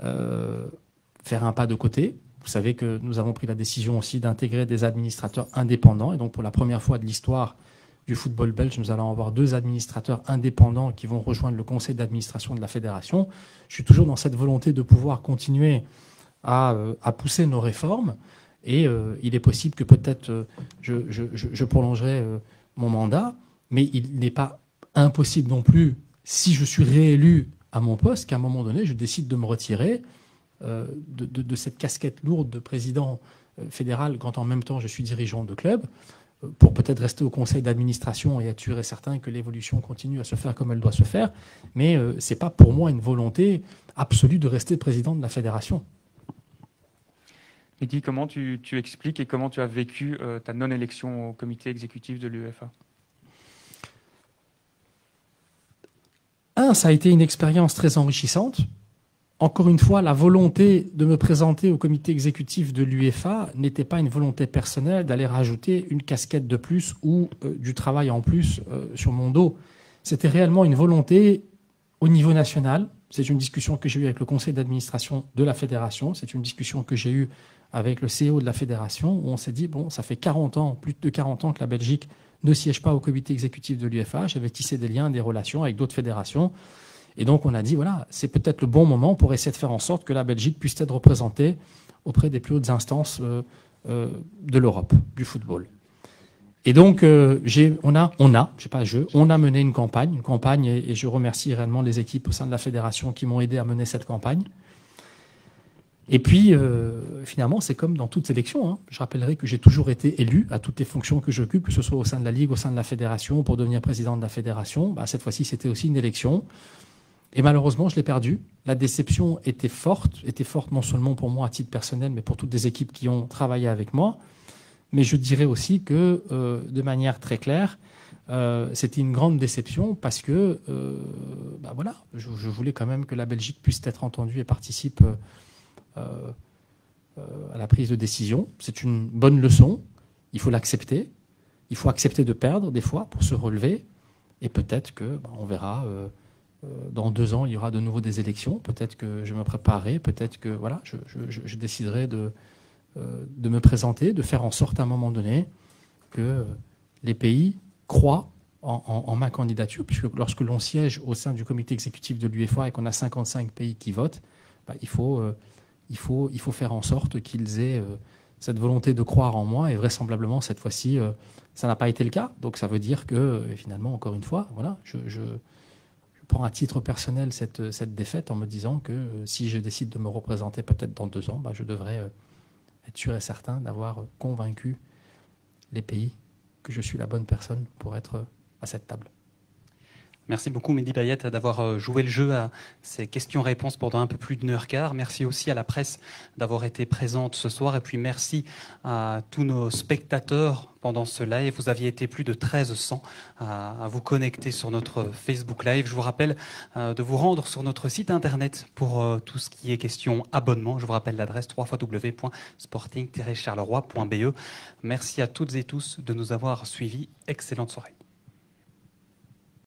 Speaker 2: faire un pas de côté. Vous savez que nous avons pris la décision aussi d'intégrer des administrateurs indépendants. Et donc, pour la première fois de l'histoire du football belge, nous allons avoir 2 administrateurs indépendants qui vont rejoindre le conseil d'administration de la fédération. Je suis toujours dans cette volonté de pouvoir continuer à pousser nos réformes. Et il est possible que peut-être je prolongerai mon mandat, mais il n'est pas impossible non plus, si je suis réélu à mon poste qu'à un moment donné, je décide de me retirer de cette casquette lourde de président fédéral quand en même temps je suis dirigeant de club, pour peut-être rester au conseil d'administration et être sûr et certain que l'évolution continue à se faire comme elle doit se faire. Mais ce n'est pas pour moi une volonté absolue de rester président de la fédération.
Speaker 5: Mehdi, comment tu expliques et comment tu as vécu ta non-élection au comité exécutif de l'UEFA?
Speaker 2: Ça a été une expérience très enrichissante. Encore une fois, la volonté de me présenter au comité exécutif de l'UEFA n'était pas une volonté personnelle d'aller rajouter une casquette de plus ou du travail en plus sur mon dos. C'était réellement une volonté au niveau national. C'est une discussion que j'ai eue avec le conseil d'administration de la fédération. C'est une discussion que j'ai eue avec le CEO de la fédération, où on s'est dit, bon, ça fait 40 ans, plus de 40 ans que la Belgique ne siège pas au comité exécutif de l'UEFA. J'avais tissé des liens, des relations avec d'autres fédérations. Et donc, on a dit, voilà, c'est peut-être le bon moment pour essayer de faire en sorte que la Belgique puisse être représentée auprès des plus hautes instances de l'Europe, du football. Et donc, on a mené une campagne, et je remercie réellement les équipes au sein de la fédération qui m'ont aidé à mener cette campagne. Et puis, finalement, c'est comme dans toute élection, hein. Je rappellerai que j'ai toujours été élu à toutes les fonctions que j'occupe, que ce soit au sein de la Ligue, au sein de la fédération, pour devenir président de la fédération. Cette fois-ci, c'était aussi une élection. Et malheureusement, je l'ai perdu. La déception était forte non seulement pour moi à titre personnel, mais pour toutes les équipes qui ont travaillé avec moi. Mais je dirais aussi que, de manière très claire, c'était une grande déception parce que voilà, je voulais quand même que la Belgique puisse être entendue et participe à la prise de décision. C'est une bonne leçon. Il faut l'accepter. Il faut accepter de perdre des fois pour se relever. Et peut-être que on verra. Dans 2 ans, il y aura de nouveau des élections. Peut-être que je me préparerai, peut-être que voilà, je déciderai de me présenter, de faire en sorte à un moment donné que les pays croient en ma candidature, puisque lorsque l'on siège au sein du comité exécutif de l'UEFA et qu'on a 55 pays qui votent, il faut faire en sorte qu'ils aient cette volonté de croire en moi, et vraisemblablement cette fois-ci, ça n'a pas été le cas. Donc ça veut dire que finalement, encore une fois, voilà, je prends à titre personnel cette défaite en me disant que si je décide de me représenter peut-être dans 2 ans, je devrais être sûr et certain d'avoir convaincu les pays que je suis la bonne personne pour être à cette table.
Speaker 1: Merci beaucoup Mehdi Payet d'avoir joué le jeu à ces questions-réponses pendant un peu plus d'1 heure quart. Merci aussi à la presse d'avoir été présente ce soir. Et puis merci à tous nos spectateurs pendant ce live. Vous aviez été plus de 1300 à vous connecter sur notre Facebook Live. Je vous rappelle de vous rendre sur notre site internet pour tout ce qui est question abonnement. Je vous rappelle l'adresse www.sporting-charleroi.be. Merci à toutes et tous de nous avoir suivis. Excellente soirée.